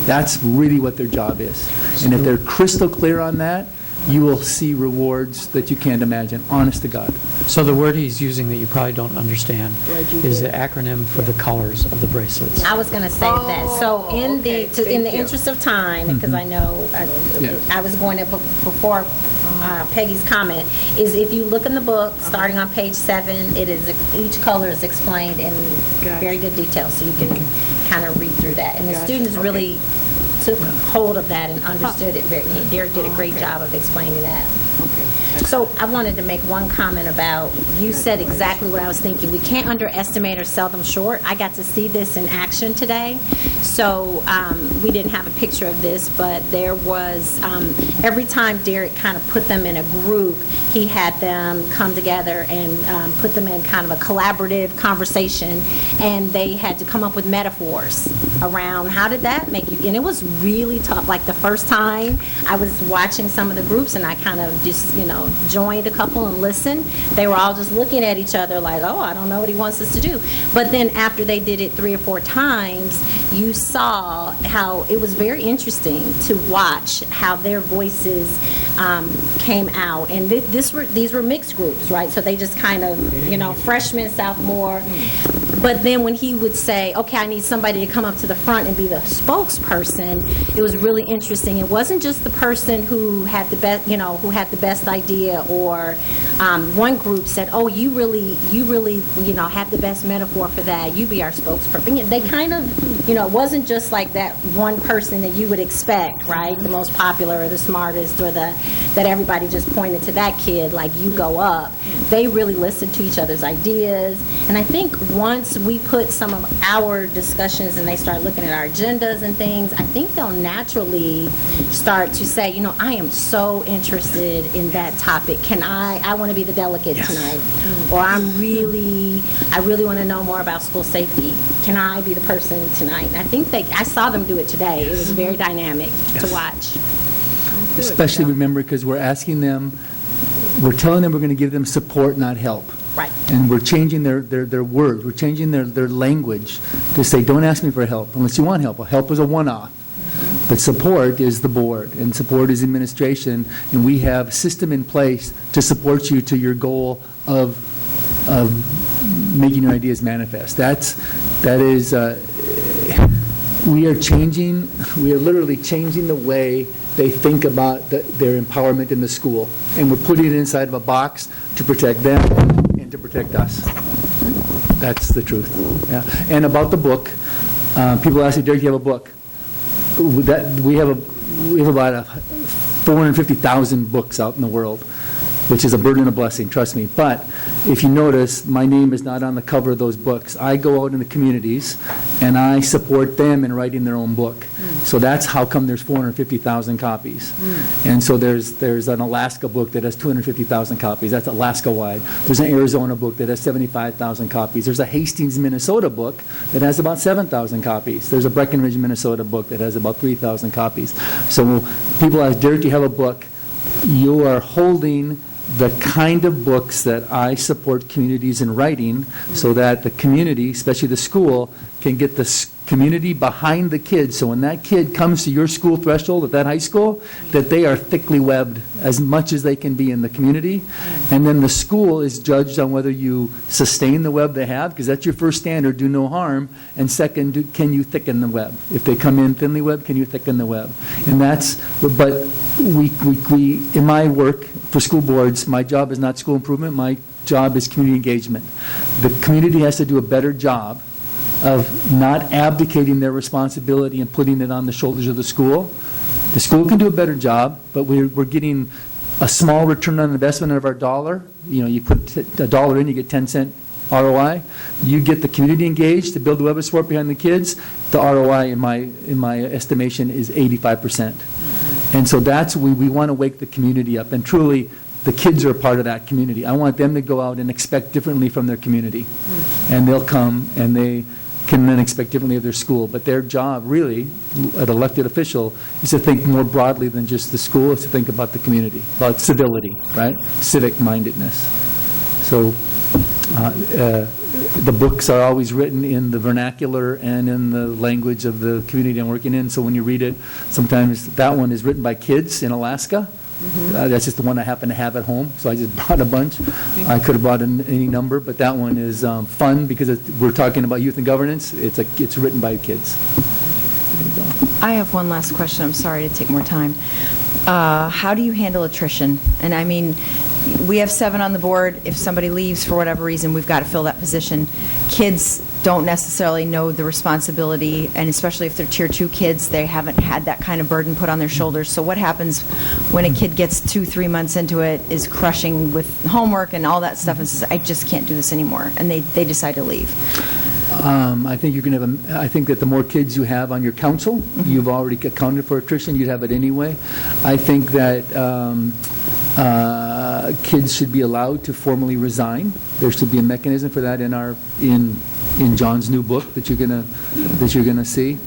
That's really what their job is. And if they're crystal clear on that, you will see rewards that you can't imagine, honest to God. So the word he's using that you probably don't understand is the acronym for the colors of the bracelets. I was going to say that. So in the interest of time, because I know I was going to, before Peggy's comment, is if you look in the book, starting on page 7, it is each color is explained in very good detail, so you can kind of read through that. And the students really took hold of that and understood it. Derek did a great job of explaining that. So I wanted to make one comment about, you said exactly what I was thinking. We can't underestimate or sell them short. I got to see this in action today. So we didn't have a picture of this, but there was, every time Derek kind of put them in a group, he had them come together and put them in kind of a collaborative conversation, and they had to come up with metaphors around how did that make you, and it was really tough. Like the first time I was watching some of the groups, and I kind of just, joined a couple and listened. They were all just looking at each other like, oh, I don't know what he wants us to do. But then after they did it 3 or 4 times, you saw how it was very interesting to watch how their voices came out. And these were mixed groups, right? So they just kind of, freshmen, sophomore. But then when he would say, okay, I need somebody to come up to the front and be the spokesperson, it was really interesting. It wasn't just the person who had the best, who had the best idea, or one group said, oh, you really, have the best metaphor for that. You be our spokesperson. They kind of, it wasn't just like that one person that you would expect, right? The most popular or the smartest, or that everybody just pointed to that kid, like you go up. They really listened to each other's ideas. And I think once we put some of our discussions and they start looking at our agendas and things, I think they'll naturally start to say, I am so interested in that topic. I want to be the delegate tonight. Or I really want to know more about school safety. Can I be the person tonight? I think I saw them do it today. It was very dynamic to watch. Especially, remember, because we're asking them, we're telling them we're going to give them support, not help. Right. And we're changing their words. We're changing their language to say, don't ask me for help unless you want help. Help is a one-off. But support is the board, and support is administration, and we have a system in place to support you to your goal of making your ideas manifest. That is, we are literally changing the way they think about their empowerment in the school. And we're putting it inside of a box to protect them and to protect us. That's the truth. Yeah. And about the book, people ask me, Derek, do you have a book? We have about 450,000 books out in the world, which is a burden and a blessing, trust me. But if you notice, my name is not on the cover of those books. I go out in the communities, and I support them in writing their own book. So that's how come there's 450,000 copies. And so there's an Alaska book that has 250,000 copies. That's Alaska-wide. There's an Arizona book that has 75,000 copies. There's a Hastings, Minnesota book that has about 7,000 copies. There's a Breckenridge, Minnesota book that has about 3,000 copies. So people ask, Derek, do you have a book? You are holding the kind of books that I support communities in writing, so that the community, especially the school, can get the community behind the kids. So when that kid comes to your school threshold at that high school, that they are thickly webbed as much as they can be in the community. And then the school is judged on whether you sustain the web they have, because that's your first standard, do no harm. And second, can you thicken the web? If they come in thinly webbed, can you thicken the web? And that's, but we in my work for school boards, my job is not school improvement, my job is community engagement. The community has to do a better job of not abdicating their responsibility and putting it on the shoulders of the school. The school can do a better job, but we're getting a small return on investment of our dollar. You know, you put $1 in, you get 10-cent ROI. You get the community engaged to build the web of support behind the kids. The ROI, in my estimation, is 85%. And so that's, we want to wake the community up. And truly, the kids are a part of that community. I want them to go out and expect differently from their community. And they'll come and they can then expect differently of their school. But their job, really, an elected official, is to think more broadly than just the school. It's to think about the community, about civility, right? Civic-mindedness. So the books are always written in the vernacular and in the language of the community I'm working in. So when you read it, sometimes that one is written by kids in Alaska. That's just the one I happen to have at home, so I just brought a bunch. I could have brought any number, but that one is fun because we're talking about youth and governance. It's written by kids. I have one last question. I'm sorry to take more time. How do you handle attrition? And I mean, we have 7 on the board. If somebody leaves for whatever reason, we've got to fill that position. Kids don't necessarily know the responsibility, and especially if they're Tier 2 kids, they haven't had that kind of burden put on their shoulders. So what happens when a kid gets 2-3 months into it, is crushing with homework and all that stuff, and says, I just can't do this anymore, and they decide to leave? I think you're going to have I think that the more kids you have on your council, you've already accounted for attrition. You'd have it anyway. I think that kids should be allowed to formally resign. There should be a mechanism for that in John's new book that you're gonna see.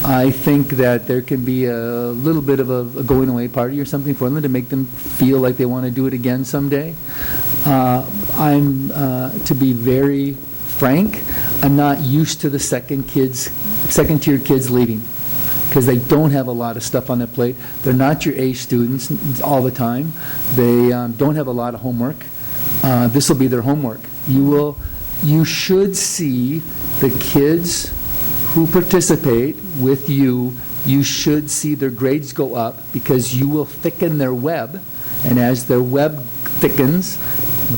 I think that there can be a little bit of a going away party or something for them to make them feel like they want to do it again someday. To be very frank, I'm not used to the second-tier kids leaving, because they don't have a lot of stuff on their plate. They're not your A students all the time. They don't have a lot of homework. This will be their homework. You should see the kids who participate with you, you should see their grades go up, because you will thicken their web, and as their web thickens,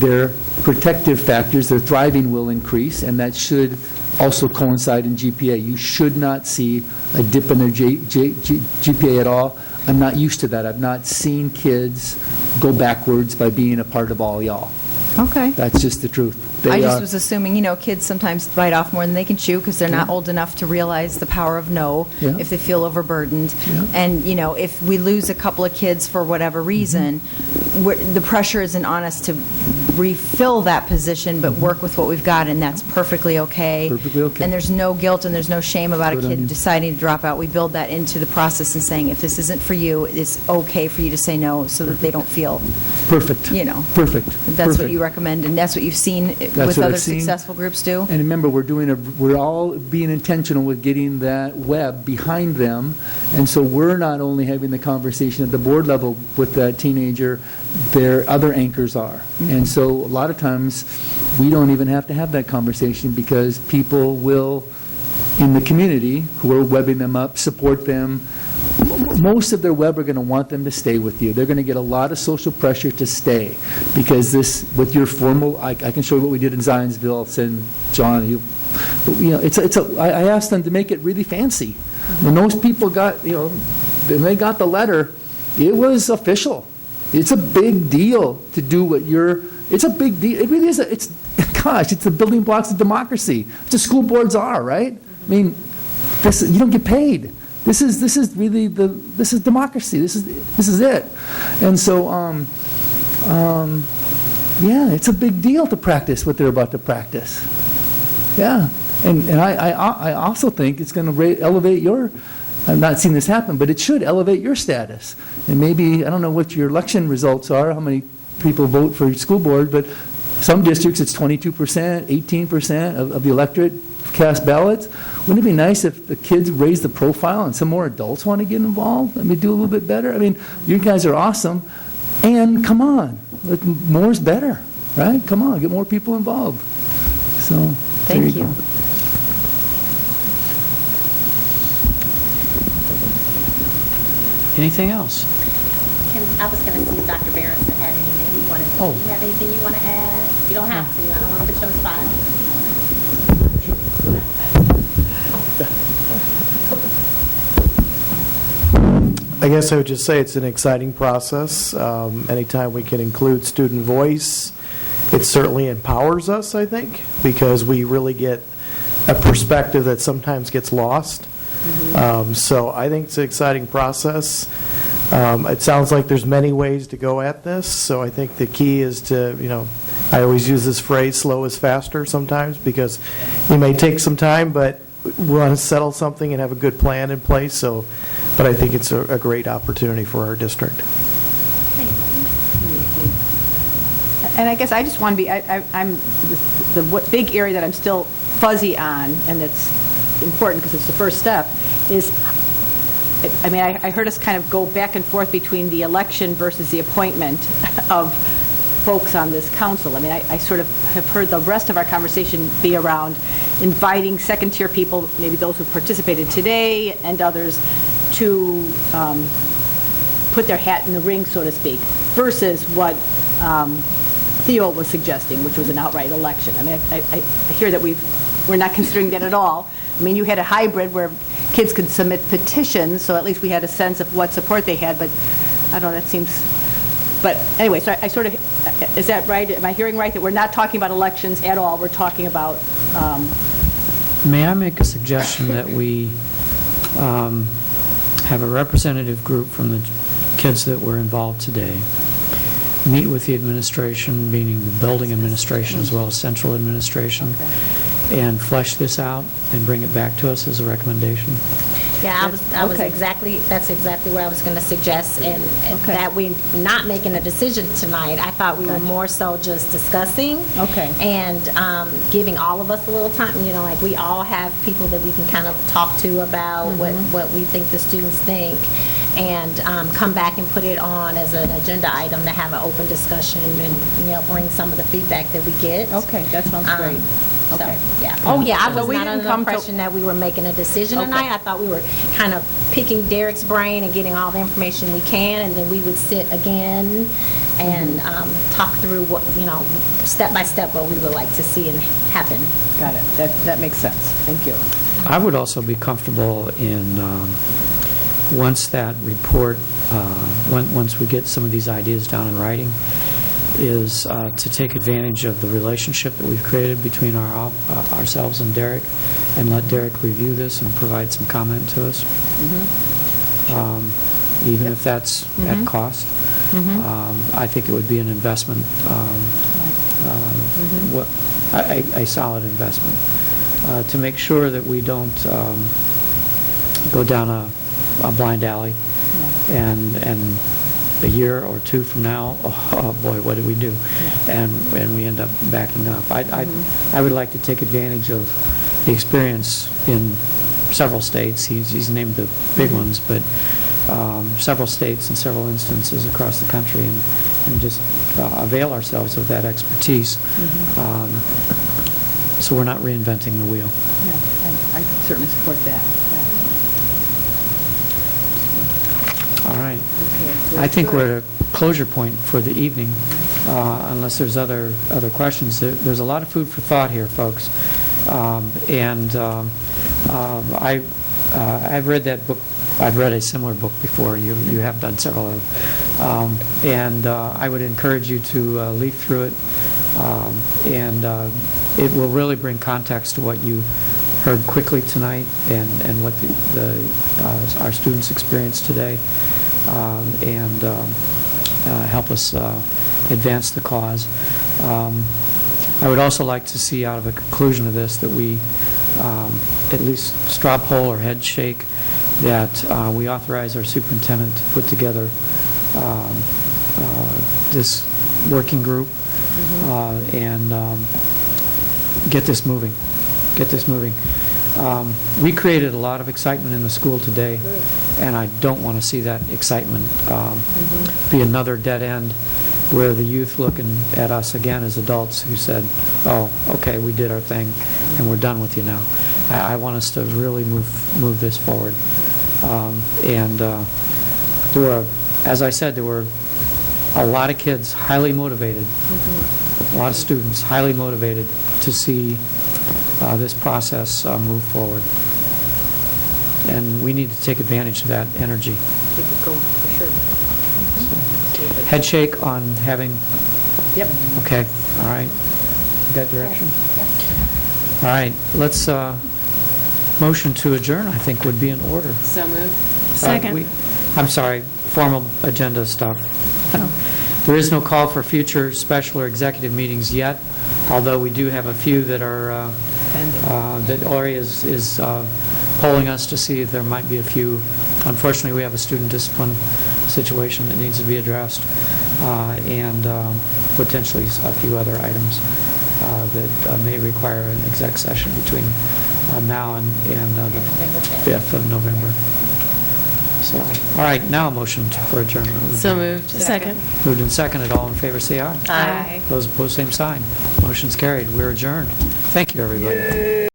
their protective factors, their thriving will increase, and that should also coincide in GPA. You should not see a dip in their GPA at all. I'm not used to that. I've not seen kids go backwards by being a part of all y'all. Okay. That's just the truth. I just was assuming, kids sometimes bite off more than they can chew because they're not old enough to realize the power of no if they feel overburdened. Yeah. And, if we lose a couple of kids for whatever reason, the pressure isn't on us to refill that position, but work with what we've got, and that's perfectly okay. Perfectly okay. And there's no guilt and there's no shame about Good a on you. kid deciding to drop out. We build that into the process and saying, if this isn't for you, it's okay for you to say no, so that they don't feel, Perfect. That's Perfect. what Perfect. you recommend, and that's what you've seen with what other I've seen. successful groups do? And remember, we're all being intentional with getting that web behind them, and so we're not only having the conversation at the board level with that teenager, their other anchors are. And so a lot of times, we don't even have to have that conversation, because people will in the community who are webbing them up, support them. Most of their web are going to want them to stay with you. They're going to get a lot of social pressure to stay because this, with your formal, I can show you what we did in Zionsville, send John, I asked them to make it really fancy. When those people got, when they got the letter, it was official. It's a big deal to do what it's a big deal. It really is. It's the building blocks of democracy. It's what school boards are, right? I mean, you don't get paid. This is really this is democracy. This is it. And so, yeah, it's a big deal to practice what they're about to practice. Yeah, and I also think it's going to elevate your. I've not seen this happen, but it should elevate your status. And maybe, I don't know what your election results are, how many people vote for your school board, but some districts it's 22%, 18% of the electorate cast ballots. Wouldn't it be nice if the kids raise the profile and some more adults want to get involved? I mean, do a little bit better? I mean, you guys are awesome. And come on, more's better, right? Come on, get more people involved. So, Thank you. Anything else? I was going to see if Dr. Berenson had anything you wanted. Oh. Do you have anything you want to add? You don't have to. I don't want to put you on the spot. I guess I would just say it's an exciting process. Anytime we can include student voice, it certainly empowers us, I think, because we really get a perspective that sometimes gets lost. So I think it's an exciting process. It sounds like there's many ways to go at this, so I think the key is to, I always use this phrase, slow is faster sometimes, because it may take some time, but we want to settle something and have a good plan in place, but I think it's a great opportunity for our district. And I guess I just want to be, I'm the big area that I'm still fuzzy on, and it's important because it's the first step, is, I mean, I heard us kind of go back and forth between the election versus the appointment of folks on this council. I mean, I sort of have heard the rest of our conversation be around inviting second-tier people, maybe those who participated today and others, to put their hat in the ring, so to speak, versus what Theo was suggesting, which was an outright election. I mean, I hear that we're not considering that at all. I mean, you had a hybrid where kids could submit petitions, so at least we had a sense of what support they had, but I don't know, that seems, but anyway, so I sort of, is that right? Am I hearing right that we're not talking about elections at all? We're talking about... May I make a suggestion that we have a representative group from the kids that were involved today, meet with the administration, meaning the building administration as well as central administration, and flesh this out and bring it back to us as a recommendation? Yeah, that's exactly what I was going to suggest, and that we not making a decision tonight. I thought we were more so just discussing and giving all of us a little time. Like we all have people that we can kind of talk to about what we think the students think, and come back and put it on as an agenda item to have an open discussion and bring some of the feedback that we get. Okay, that sounds great. Okay. So, yeah. Oh, yeah, I was So we not didn't under the come to- impression that we were making a decision tonight. I thought we were kind of picking Derek's brain and getting all the information we can, and then we would sit again and talk through what, step by step what we would like to see and happen. Got it. That makes sense. Thank you. I would also be comfortable in, once that report, once we get some of these ideas down in writing, is to take advantage of the relationship that we've created between ourselves and Derek, and let Derek review this and provide some comment to us, even if that's at cost. I think it would be an investment, a solid investment, to make sure that we don't go down a blind alley and a year or two from now, oh boy, what did we do? And we end up backing up. I would like to take advantage of the experience in several states. He's named the big ones, but several states and several instances across the country, and just avail ourselves of that expertise. so we're not reinventing the wheel. I certainly support that. All right. I think we're at a closure point for the evening, unless there's other questions. There's a lot of food for thought here, folks. I've read that book. I've read a similar book before. You have done several of them. I would encourage you to leaf through it. It will really bring context to what you heard quickly tonight and what our students experienced today, and help us advance the cause. I would also like to see out of a conclusion of this that we at least straw poll or head shake that we authorize our superintendent to put together this working group and get this moving. We created a lot of excitement in the school today, and I don't want to see that excitement be another dead end where the youth looking at us again as adults who said, oh, okay, we did our thing, and we're done with you now. I want us to really move this forward. There were, as I said, there were a lot of kids highly motivated, a lot of students highly motivated to see this process move forward. And we need to take advantage of that energy. Keep it going, for sure. Head shake on having, Yep. okay, all right. That direction? All right, let's, motion to adjourn, I think, would be in order. So moved. Second. I'm sorry, formal agenda stuff. There is no call for future special or executive meetings yet, although we do have a few that are, that Ori is polling us to see if there might be a few. Unfortunately, we have a student discipline situation that needs to be addressed, and potentially a few other items that may require an exec session between now and the 5th of November. So, all right, now a motion for adjournment. So moved. Second. Moved and seconded. All in favor, say aye. Aye. Those opposed, same sign. Motion's carried. We're adjourned. Thank you, everybody.